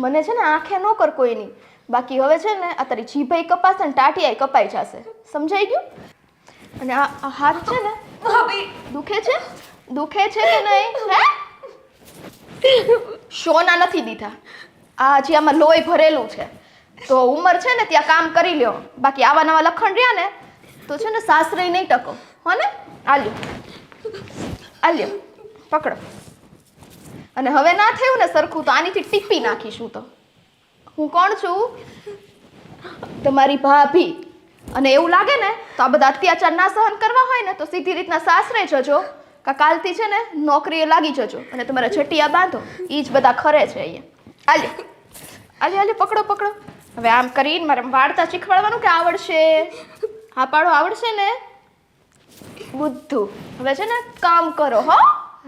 [SPEAKER 4] મને છે ને આંખે ન કર કોઈની. બાકી હવે છે ને આ તારી જીભાઈ કપાશે ને ટાટિયાય કપાઈ જશે, સમજાઈ ગયું? અને આ હાથ છે ને
[SPEAKER 5] ભાભી
[SPEAKER 4] દુખે છે? દુખે છે કે નહીં હે? શોના નથી દીધા, આ હજી આમાં લોહી ભરેલું છે. તો ઉંમર છે ને ત્યાં કામ કરી લ્યો, બાકી આવા નવા લખણ રહ્યા ને તો છે ને સાસરે નહીં ટકો. હો ને? આલ્યો પકડો. અને હવે ના થયું ને સરખું તો આનીથી ટીપી નાખીશું. તો હું કોણ છું? તમારી ભાભી. અને એવું લાગે ને તો આ બધા અત્યાચાર ના સહન કરવા હોય ને તો સીધી રીતના સાસરે જજો, કા કાલથી છે ને નોકરીએ લાગી જજો અને તમારા છટિયા બાંધો. એ જ બધા ખરે છે અહીંયા. આલ્યો પકડો પકડો. હવે આમ કરીને મારે વાર્તા શીખવાડવાનું કે આવડશે? હા પાડો, આવડશે ને? બુદ્ધુ. હવે છે ને કામ કરો હો,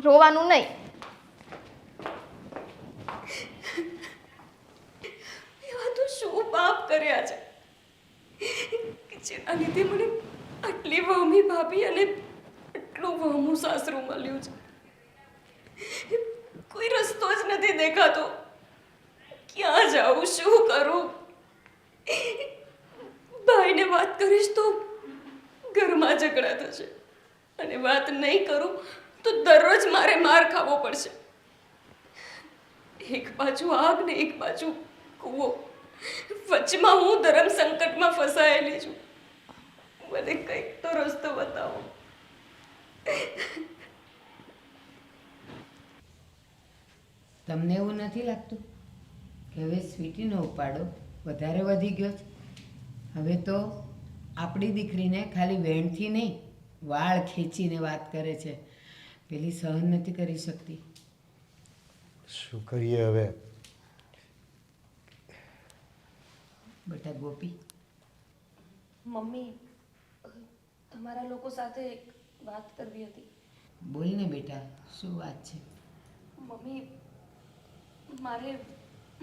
[SPEAKER 4] રોવાનું નહીં.
[SPEAKER 5] એવા તો શું પાપ કર્યા છે કે જેના લીધે મને આટલી વહમી ભાભી અને આટલું વહમું સાસરું મળ્યું છે. કોઈ રસ્તો જ નથી દેખાતો. ક્યાં જાઉં, શું કરું? ભાઈને વાત કરીશ તો ઘરમાં ઝઘડા થશે, અને વાત નહીં કરું તો દરરોજ મારે માર ખાવો પડશે. એક બાજુ આગ ને એક બાજુ કૂવો, વચમાં હું ધર્મ સંકટમાં ફસાયેલી છું. મને કંઈક તો રસ્તો બતાવો.
[SPEAKER 1] તમને એવું નથી લાગતું કે હવે સ્વીટીનો ઉપાડો વધારે વધી ગયો છે? હવે તો આપણી દીકરીને ખાલી વેણથી નહીં વાળ ખેંચીને વાત કરે છે. પેલી સહન નથી કરી શકતી.
[SPEAKER 2] શું કરીએ હવે?
[SPEAKER 1] બેટા ગોપી,
[SPEAKER 5] મમ્મી તમારા લોકો સાથે એક વાત કરવી હતી.
[SPEAKER 1] બોલ ને બેટા, શું વાત છે?
[SPEAKER 5] મમ્મી મારે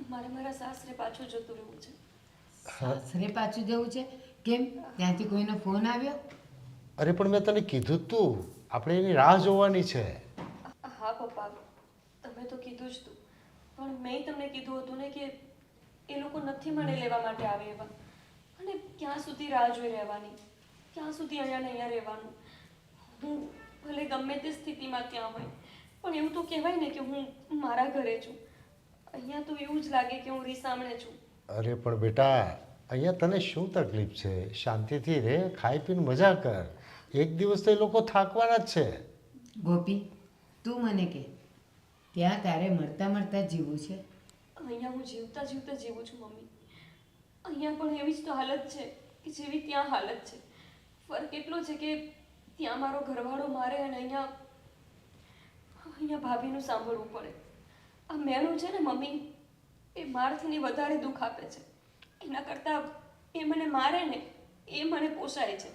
[SPEAKER 5] મારા સાસરે પાછું જતું રહેવું છે.
[SPEAKER 1] સાસરે પાછું જવું છે? કેમ, ત્યાંથી કોઈનો ફોન આવ્યો?
[SPEAKER 2] અરે પણ મેં તને કીધું જ તું, આપણે એની રાહ જોવાની છે.
[SPEAKER 5] હા પપ્પા, તમે તો કીધું જ તું, પણ મેં તમને કીધું હતું ને કે એ લોકો નથી મને લેવા માટે આવે એવા. અને ક્યાં સુધી રાહ જોઈ રહેવાની, ક્યાં સુધી અહીંયા ને અહીંયા રહેવાનું? હું ભલે ગમે તે સ્થિતિમાં ક્યાં હોય, પણ એવું તો કહેવાય ને કે હું મારા ઘરે છું. અહીંયા તો એવું જ લાગે કે હું રીસામણે છું.
[SPEAKER 2] અરે પણ બેટા, અહીંયા તને શું તકલીફ છે? શાંતિથી રહે, ખાઈ પીને મજા કર. એક દિવસ તો એ લોકો થાકવાના જ છે.
[SPEAKER 1] ગોપી, તું મને કે ત્યાં તારે મળતા જીવવું છે?
[SPEAKER 5] અહીંયા હું જીવતા જીવું છું મમ્મી. અહીંયા પણ એવી જ તો હાલત છે કે જેવી ત્યાં હાલત છે. ફરક એટલો છે કે ત્યાં મારો ઘરવાળો મારે અને અહીંયા ભાભીનું સાંભળવું પડે. આ મેણું છે ને મમ્મી, એ મારથીની વધારે દુઃખ આપે છે. એના કરતાં એ મને મારે ને એ મને પોસાય છે.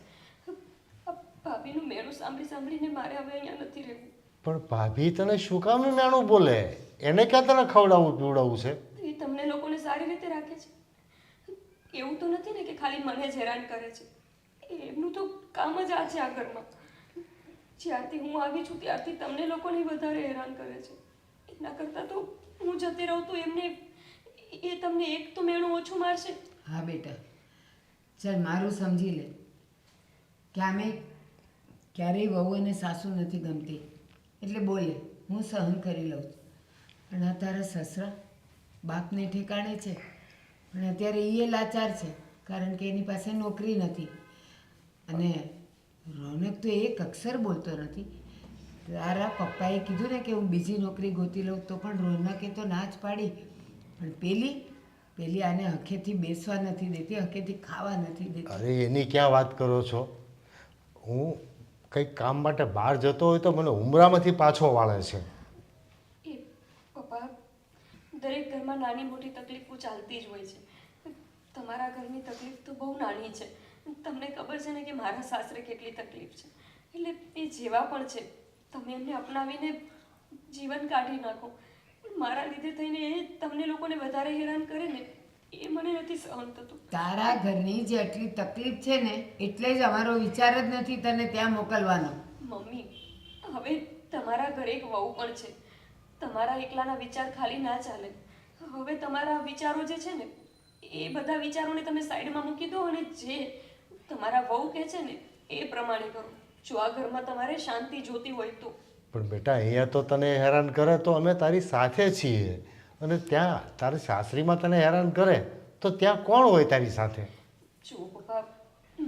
[SPEAKER 5] ભાભીનું મેણું સાંભળીને મારે હવે અહીંયા નથી રહેવું.
[SPEAKER 2] પણ ભાભી તને શું કામ મેણું બોલે? એને ક્યાં તને ખવડાવવું પીવડાવવું છે?
[SPEAKER 5] એ તમને લોકોને સારી રીતે રાખે છે. એવું તો નથી ને કે ખાલી મને જ હેરાન કરે છે. એમનું તો કામ જ આ છે આ ઘરમાં. જ્યારથી હું આવી છું ત્યારથી તમને લોકોને વધારે હેરાન કરે છે. એના કરતાં તો હું જતી રહું તો એમને એ તમને એક તો મેણું ઓછું મારશે.
[SPEAKER 1] હા બેટા, ચાલ મારું સમજી લે કે આમે ક્યારેય વહુ અને સાસુ નથી ગમતી એટલે બોલે, હું સહન કરી લઉં છું. અને આ તારા સસરા બાપને ઠેકાણે છે પણ અત્યારે એ લાચાર છે કારણ કે એની પાસે નોકરી નથી. અને રોનક તો એક અક્ષર બોલતો નથી. તારા પપ્પાએ કીધું ને કે હું બીજી નોકરી ગોતી લઉં તો પણ રોનકે તો ના જ પાડી. પણ પેલી આને હકેથી બેસવા નથી દેતી, હકેથી ખાવા નથી દેતી.
[SPEAKER 2] અરે એની ક્યાં વાત કરો છો? હું કંઈક કામ માટે બહાર જતો હોય તો મને ઉમરામાંથી પાછો વાળે છે.
[SPEAKER 5] એ પપ્પા, દરેક ઘરમાં નાની મોટી તકલીફો ચાલતી જ હોય છે. તમારા ઘરની તકલીફ તો બહુ નાની છે. તમને ખબર છે ને કે મારા સાસરે કેટલી તકલીફ છે. એટલે એ જેવા પણ છે તમે એમને અપનાવીને જીવન કાઢી નાખો. પણ મારા લીધે થઈને એ તમને લોકોને વધારે હેરાન કરે ને એ મને નથી સહન થતું.
[SPEAKER 1] તારા ઘરની જે આટલી તકલીફ છે ને એટલે જ અમારો વિચાર જ નથી તને ત્યાં મોકલવાનો.
[SPEAKER 5] મમ્મી, હવે તમારા ઘરે એક વહુ પણ છે. તમારા એકલાના વિચાર ખાલી ના ચાલે. હવે તમારા વિચારો જે છે ને એ બધા વિચારોને તમે સાઈડમાં મૂકી દો અને જે તમારા વહુ કહે છે ને એ પ્રમાણે કરો. જો આ ઘરમાં તમારે શાંતિ જોતી હોય તો.
[SPEAKER 2] પણ બેટા અહીંયા તો તને હેરાન કરે તો અમે તારી સાથે છીએ, અને ત્યાં તારી સાસરીમાં તને હેરાન કરે તો ત્યાં કોણ હોય તારી સાથે?
[SPEAKER 5] જુઓ પપ્પા,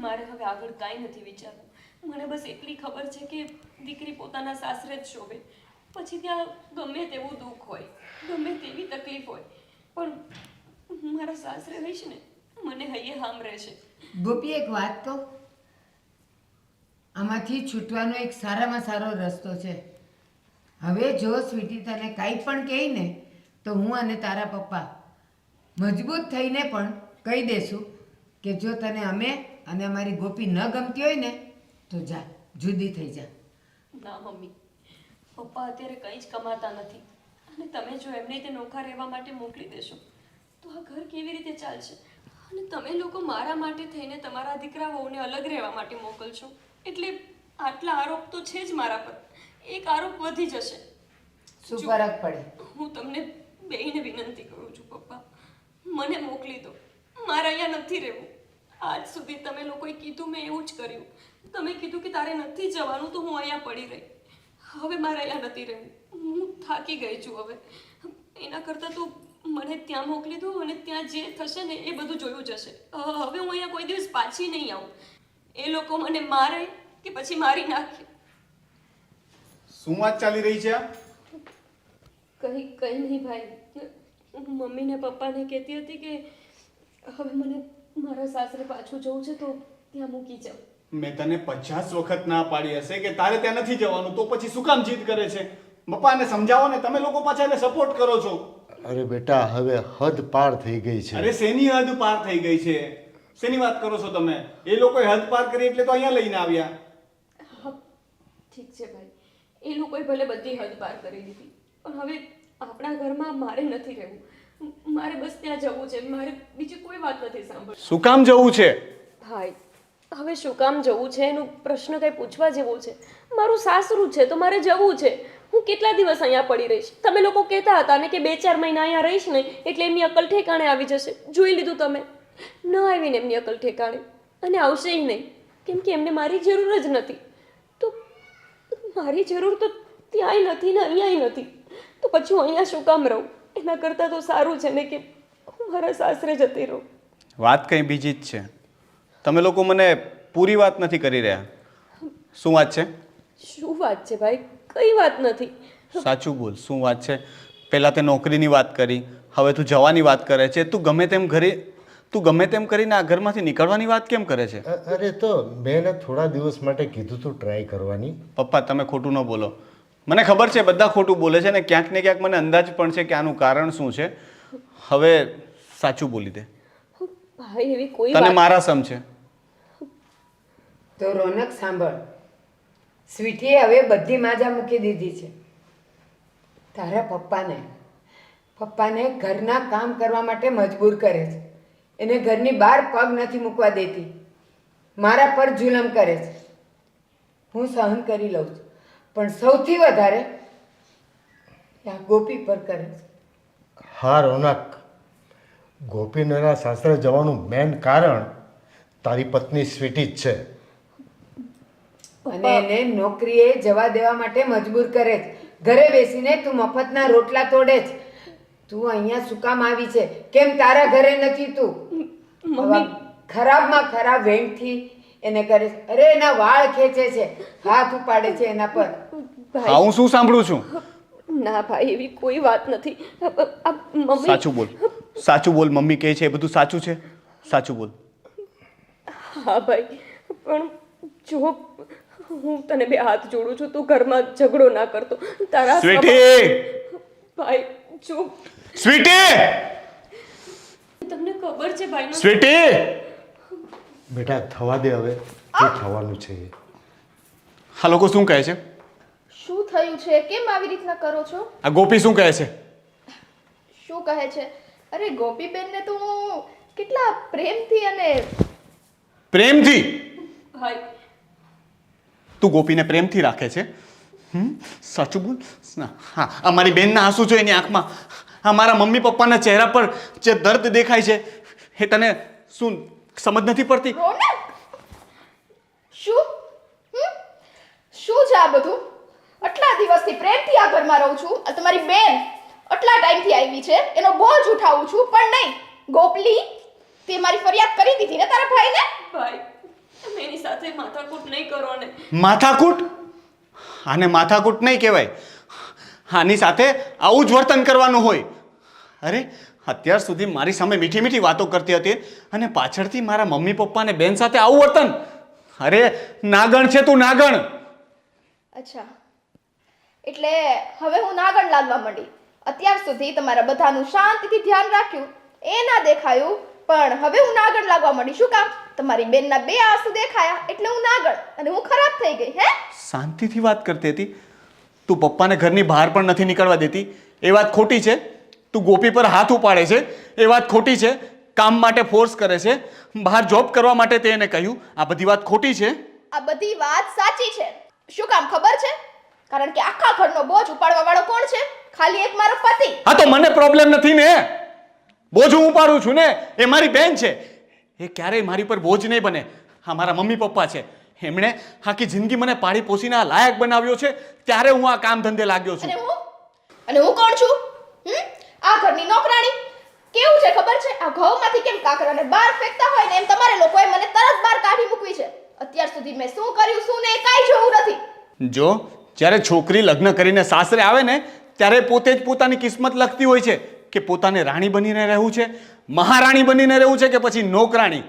[SPEAKER 5] મારે હવે આગળ કાંઈ નથી વિચારવું. મને બસ એટલી ખબર છે કે દીકરી પોતાના સાસરે જ શોભે. પછી ત્યાં ગમે તેવું દુઃખ હોય, ગમે તેવી તકલીફ હોય, પણ મારા સાસરે રહીશ ને મને હૈયે હામ રહેશે.
[SPEAKER 1] ગોપી, એક વાત કહું, આમાંથી છૂટવાનો એક સારામાં સારો રસ્તો છે. હવે જો સ્વીટી તને કાંઈ પણ કહે ને તો હું અને તારા પપ્પા મજબૂત થઈને પણ કહી દેશું કે જો તને અમે અને અમારી ગોપી ન ગમતી હોય ને તો જા, જુદી થઈ જા.
[SPEAKER 5] ના મમ્મી, પપ્પા અત્યારે કંઈ જ કમાતા નથી અને તમે જો એમને તે નોખા રહેવા માટે મોકલી દેશો તો આ ઘર કેવી રીતે ચાલશે? અને તમે લોકો મારા માટે થઈને તમારા દીકરા વહુને અલગ રહેવા માટે મોકલશો એટલે આટલા આરોપ તો છે જ મારા પર. એક આરોપ વધી જશે.
[SPEAKER 1] શું ફરક પડે?
[SPEAKER 5] હું તમને બેયને વિનંતી કરું છું પપ્પા, મને મોકલી દો. મારે અહીંયા નથી રહેવું. આજ સુધી તમે લોકોએ કીધું મેં એવું જ કર્યું. તમે કીધું કે તારે નથી જવાનું તો હું અહીંયા પડી રહી. હવે મારે અહીંયા નથી રહેવું. હું થાકી ગઈ છું હવે. એના કરતાં તો મને ત્યાં મોકલી દો અને ત્યાં જે થશે ને એ બધું જોયું જશે. હવે હું અહીંયા કોઈ દિવસ પાછી નહીં આવું. એ લોકો મને મારે કે પછી મારી નાખે.
[SPEAKER 3] શું વાત ચાલી રહી છે આ?
[SPEAKER 5] કંઈ નહીં ભાઈ. મમ્મીને પપ્પાને કહેતી હતી કે હવે મને મારા સાસરે પાછું જવું છે તો ત્યાં મૂકી જાઓ.
[SPEAKER 3] મેં તને 50 વખત ના પાડી હશે કે તારે ત્યાં નથી જવાનું, તો પછી શું કામ જીદ કરે છે? પપ્પાને સમજાવો ને, તમે લોકો પાછા એને સપોર્ટ કરો છો.
[SPEAKER 2] અરે બેટા, હવે હદ પાર થઈ ગઈ છે.
[SPEAKER 3] અરે શેની હદ પાર થઈ ગઈ છે? શેની વાત કરો છો તમે? એ લોકોએ હદ પાર કરી એટલે તો અહીંયા લઈને આવ્યા.
[SPEAKER 5] હા ઠીક છે ભાઈ, એ લોકોએ ભલે બધી હદ પાર કરી દીધી પણ હવે આપણા ઘરમાં મારે નથી રહેવું. મારે બસ ત્યાં જવું છે. મારે બીજી કોઈ વાત નથી સાંભળવી.
[SPEAKER 3] શું કામ જવું છે?
[SPEAKER 5] ભાઈ, હવે શું કામ જવું છે એનો પ્રશ્ન કંઈ પૂછવા જેવો છે? મારું સાસરું છે તો મારે જવું છે. હું કેટલા દિવસ અહીંયા પડી રહીશ? તમે લોકો કહેતા હતા ને કે 2-4 મહિના અહીંયા રહીશ ને એટલે એમની અકલ ઠેકાણે આવી જશે. જોઈ લીધું તમે, ન આવીને એમની અકલ ઠેકાણે, અને આવશે નહીં કેમ કે એમને મારી જરૂર જ નથી. તો મારી જરૂર તો ત્યાંય નથી ને અહીંયાય નથી, તો પછી હું અહીંયા શું કામ રહું? એના કરતાં તો સારું છે ને કે હું મારા સાસરે જતી રહું.
[SPEAKER 3] વાત કંઈ બીજી જ છે. તમે લોકો મને પૂરી વાત નથી કરી રહ્યા. શું વાત છે?
[SPEAKER 5] શું વાત છે ભાઈ? કઈ વાત નથી.
[SPEAKER 3] સાચું બોલ, શું વાત છે? પહેલાં તે નોકરીની વાત કરી, હવે તું જવાની વાત કરે છે. તું ગમે તેમ કરીને આ ઘરમાંથી નીકળવાની વાત કેમ કરે છે?
[SPEAKER 2] અરે તો મેં એને થોડા દિવસ માટે કીધું તું ટ્રાય કરવાની.
[SPEAKER 3] પપ્પા, તમે ખોટું ન બોલો. મને ખબર છે બધા ખોટું બોલે છે ને ક્યાંક ને ક્યાંક મને અંદાજ પણ છે કે આનું કારણ શું છે. હવે સાચું બોલી દે.
[SPEAKER 5] ભાઈ એવી કોઈ
[SPEAKER 3] તને
[SPEAKER 5] વાત
[SPEAKER 3] મારા સમ છે.
[SPEAKER 1] તો રોનક સાંભળ, સ્વીટીએ હવે બધી માજા મૂકી દીધી છે. તારા પપ્પાને ઘરના કામ કરવા માટે મજબૂર કરે છે. એને ઘરની બહાર પગ નથી મૂકવા દેતી, મારા પર જુલમ કરે છે. હું સહન કરી લઉં છું, પણ સૌથી વધારે આ ગોપી પર કરે છે.
[SPEAKER 2] હા રોનક, ગોપીનના સાસરે જવાનું મેન કારણ તારી પત્ની સ્વીટી જ છે.
[SPEAKER 1] અને એને નોકરીએ જવા દેવા માટે મજબૂર કરે છે. ઘરે બેસીને તું મફતના રોટલા તોડે છે. તું અહીંયા શું કામ આવી છે? કેમ તારા ઘરે નથી તું? આવા ખરાબમાં ખરાબ વેણથી એને કરે છે. અરે એના વાળ ખેંચે છે, હાથ ઉપાડે છે એના પર.
[SPEAKER 3] હા હું શું સાંભળું છું?
[SPEAKER 5] ના ભાઈ, એવી કોઈ વાત નથી. આ મમ્મી
[SPEAKER 3] સાચું બોલ, સાચું બોલ. મમ્મી કહે છે એ બધું સાચું છે? સાચું બોલ.
[SPEAKER 5] હા ભાઈ, પણ જો હું તને બે હાથ જોડું છું, તું ઘરમાં ઝઘડો ના કરતો. તારા
[SPEAKER 3] સ્વીટી!
[SPEAKER 5] ભાઈ જો
[SPEAKER 3] સ્વીટી!
[SPEAKER 5] તમને ખબર છે ભાઈનો
[SPEAKER 3] સ્વીટી!
[SPEAKER 2] બેટા થવા દે હવે, જે થવાનું છે એ.
[SPEAKER 3] આ લોકો શું કહે છે?
[SPEAKER 4] શું થયું છે? કેમ આવી રીતના કરો છો?
[SPEAKER 3] આ ગોપી શું કહે છે?
[SPEAKER 4] શું કહે છે? અરે ગોપીબેનને તો હું કેટલા પ્રેમથી અને
[SPEAKER 3] પ્રેમથી?
[SPEAKER 5] ભાઈ
[SPEAKER 3] તું ગોપીને પ્રેમથી રાખે છે? સાચું બોલ. હા, અમારી બેનના આંસુ જો એની આંખમાં, અમારા મમ્મી પપ્પાના ચહેરા પર જે દર્દ દેખાય છે એ તને શું સમજ નથી પડતી?
[SPEAKER 4] રોનક શું શું છે આ બધું? આટલા દિવસથી પ્રેમથી આ ઘરમાં રહું છું. આ તમારી બેન આટલા ટાઈમથી આવી છે, એનો બોજ ઉઠાવું છું, પણ નહીં. ગોપલી, તે મારી ફરિયાદ કરી દીધી ને તારા ભાઈને?
[SPEAKER 5] ભાઈ તમે એની સાથે માથાકૂટ નહીં કરો ને.
[SPEAKER 3] માથાકૂટ? આને માથાકૂટ નહીં કહેવાય. આની સાથે આવું જ વર્તન કરવાનું હોય. અરે અત્યાર સુધી મારી સામે મીઠી મીઠી વાતો કરતી હતી અને પાછળથી મારા મમ્મી પપ્પા અને બેન સાથે આવું વર્તન. અરે નાગણ છે તું, નાગણ.
[SPEAKER 4] અચ્છા, એટલે હવે હું નાગણ લાગવા માંડી. અત્યાર સુધી તમારા બધાનું શાંતિથી ધ્યાન રાખ્યું, એ ના દેખાયું, પણ હવે હું નાગણ લાગવા માંડી. શું કામ? તમારી બેનના બે આંસુ દેખાયા એટલે હું નાગણ અને હું ખરાબ થઈ ગઈ. હે?
[SPEAKER 3] શાંતિથી વાત કરતી હતી. તું પપ્પાને ઘરની બહાર પણ નથી નીકળવા દેતી, એ વાત ખોટી છે. તું ગોપી પર હાથ ઉપાડે છે, એ વાત ખોટી છે. કામ માટે ફોર્સ કરે છે, બહાર જોબ કરવા માટે તે એને કહ્યું, આ બધી વાત ખોટી છે.
[SPEAKER 4] આ બધી વાત સાચી છે. શું કામ ખબર છે? કારણ કે આખા ઘરનો બોજ ઉપાડવા વાળો કોણ છે? ખાલી એક મારો પતિ.
[SPEAKER 3] હા તો મને પ્રોબ્લેમ નથી ને, બોજ હું ઉપાડું છું ને. એ મારી બેન છે, એ ક્યારેય મારી પર બોજ નહીં બને. હા મારા મમ્મી પપ્પા છે, એમણે આખી જિંદગી મને પાળી પોસીને આ લાયક બનાવ્યો છે, ત્યારે હું આ કામ ધંધે લાગ્યો છું.
[SPEAKER 4] અને હું કોણ છું? આ ઘરની નોકરાણી. કેવું છે ખબર છે? આ ઘઉંમાંથી કેમ કાકરાને બહાર ફેંકતા હોય ને એમ તમારે લોકોએ મને તરત બહાર કાઢી મૂકવી છે. અત્યાર સુધી મેં શું કર્યું શું ને એ કાંઈ જોવું નથી.
[SPEAKER 3] જો જ્યારે છોકરી લગ્ન કરીને સાસરે આવે ને ત્યારે પોતે જ પોતાની કિસ્મત લખતી હોય છે કે પોતાને રાણી બનીને રહેવું છે, મહારાણી બનીને રહેવું છે કે પછી નોકરાણી.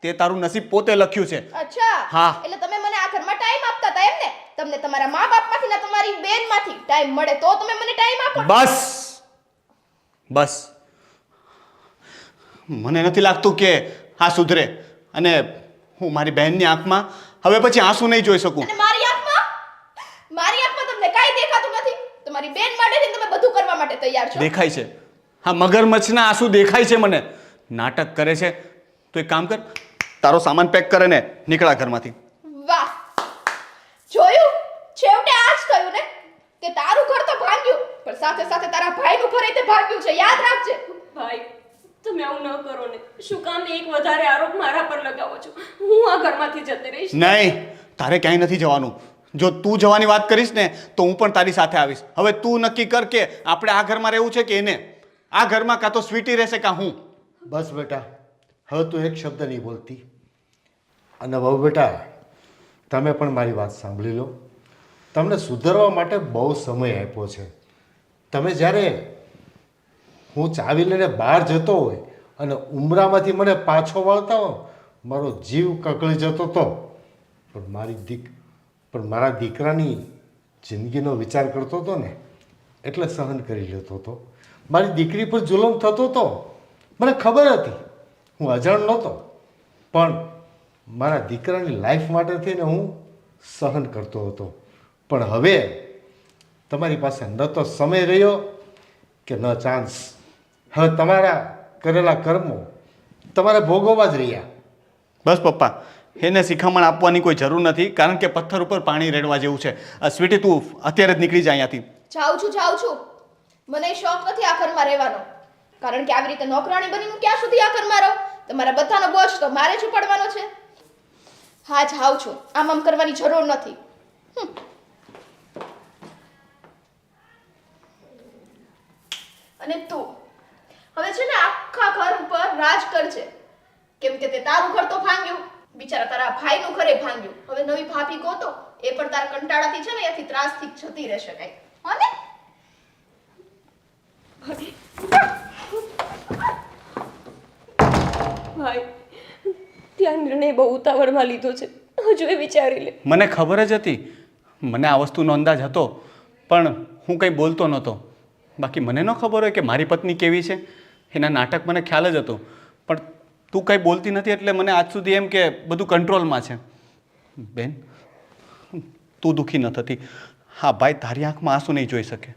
[SPEAKER 3] તે તારું નસીબ પોતે લખ્યું છે.
[SPEAKER 4] અચ્છા,
[SPEAKER 3] હા.
[SPEAKER 4] એટલે તમે મને આ ઘરમાં ટાઈમ આપતા હતા એમ ને? તમને તમારા મા બાપમાંથી ને તમારી બેનમાંથી ટાઈમ મળે તો તમે મને ટાઈમ આપો.
[SPEAKER 3] બસ બસ, મને નથી લાગતું કે આ સુધરે અને હું મારી બહેનની આંખમાં હવે પછી આંસુ નહીં જોઈ શકું.
[SPEAKER 4] અને મારી આંખમાં તમને કાંઈ દેખાતું નથી. તમારી બેન માટેથી તમે બધું કરવા માટે તૈયાર છો.
[SPEAKER 3] દેખાય છે, હા મગરમચ્છના આંસુ દેખાય છે મને. નાટક કરે છે તો એક કામ કર, તારો સામાન પેક કરે ને નીકળા ઘરમાંથી.
[SPEAKER 4] વાહ, જોયું? છેવટે આ જ થયું ને કે તારું ઘર તો ભાંગ્યું, પણ સાથે સાથે તારા ભાઈનું ઘર તે ભાંગ્યું છે. યાદ રાખજે.
[SPEAKER 5] ભાઈ તમે આવું ન કરો ને. શું કામ એક વધારે આરોપ મારા પર લગાવો છો? હું આ ઘરમાંથી જતી રહીશ.
[SPEAKER 3] નહીં, તારે ક્યાંય નથી જવાનું. જો તું જવાની વાત કરીશ ને તો હું પણ તારી સાથે આવીશ. હવે તું નક્કી કર કે આપણે આ ઘરમાં રહેવું છે કે એને. આ ઘરમાં કાં તો સ્વીટી રહેશે કાં હું.
[SPEAKER 2] બસ બેટા, હવે તું એક શબ્દ નહીં બોલતી. અને બહુ બેટા, તમે પણ મારી વાત સાંભળી લો. તમને સુધારવા માટે બહુ સમય આપ્યો છે. તમે જ્યારે હું ચાવી લઈને બહાર જતો હોય અને ઉમરામાંથી મને પાછો વળતા હો, મારો જીવ કકળી જતો હતો. પણ મારા દીકરાની જિંદગીનો વિચાર કરતો હતો ને એટલે સહન કરી લેતો હતો. મારી દીકરી પર જુલમ થતો હતો, મને ખબર હતી, હું અજાણ નહોતો, પણ મારા દીકરાની લાઈફ માટે થઈને હું સહન કરતો હતો. પણ હવે તમારી પાસે ન તો સમય રહ્યો કે ન ચાન્સ. હવે તમારા કરેલા કર્મો તમારે ભોગવવા જ રહ્યા.
[SPEAKER 3] બસ પપ્પા, એને શિખામણ આપવાની કોઈ જરૂર નથી, કારણ કે પથ્થર ઉપર પાણી રેડવા જેવું છે. સ્વીટી, તું અત્યારે જ નીકળી જા અહીંયાથી.
[SPEAKER 4] જાઉં છું. મને શોખ નથી આ ઘરમાં રહેવાનો, કારણ કે આવી રીતે નોકરાણી બનીને ક્યાં સુધી આ ઘરમાં રહું? તમારા બધાનો બોજ તો મારે જ ઉપાડવાનો છે. હા, જાઉં છું. આમ કરવાની જરૂર નથી. અને તું હવે છે ને આખા ઘર ઉપર રાજ કરજે, કેમ કે તે તારું ઘર તો ભાંગ્યું, બિચારા તારા ભાઈનું ઘરે ભાંગ્યું. હવે નવી ભાભી ગોતો, એ પણ તારા કંટાળાથી છે ને અહીંયાથી ત્રાસથી જતી રહેશે કઈ. અને
[SPEAKER 5] ભાઈ, ત્યાં નિર્ણય બહુ ઉતાવળમાં લીધો છે, હજુ એ વિચારી લે.
[SPEAKER 3] મને ખબર જ હતી, મને આ વસ્તુનો અંદાજ હતો, પણ હું કંઈ બોલતો નહોતો. બાકી મને ન ખબર હોય કે મારી પત્ની કેવી છે. એના નાટક મને ખ્યાલ જ હતો, પણ તું કંઈ બોલતી નથી એટલે મને આજ સુધી એમ કે બધું કંટ્રોલમાં છે. બેન, તું દુઃખી ન થતી. હા ભાઈ, તારી આંખમાં આંસુ નહીં જોઈ શકે.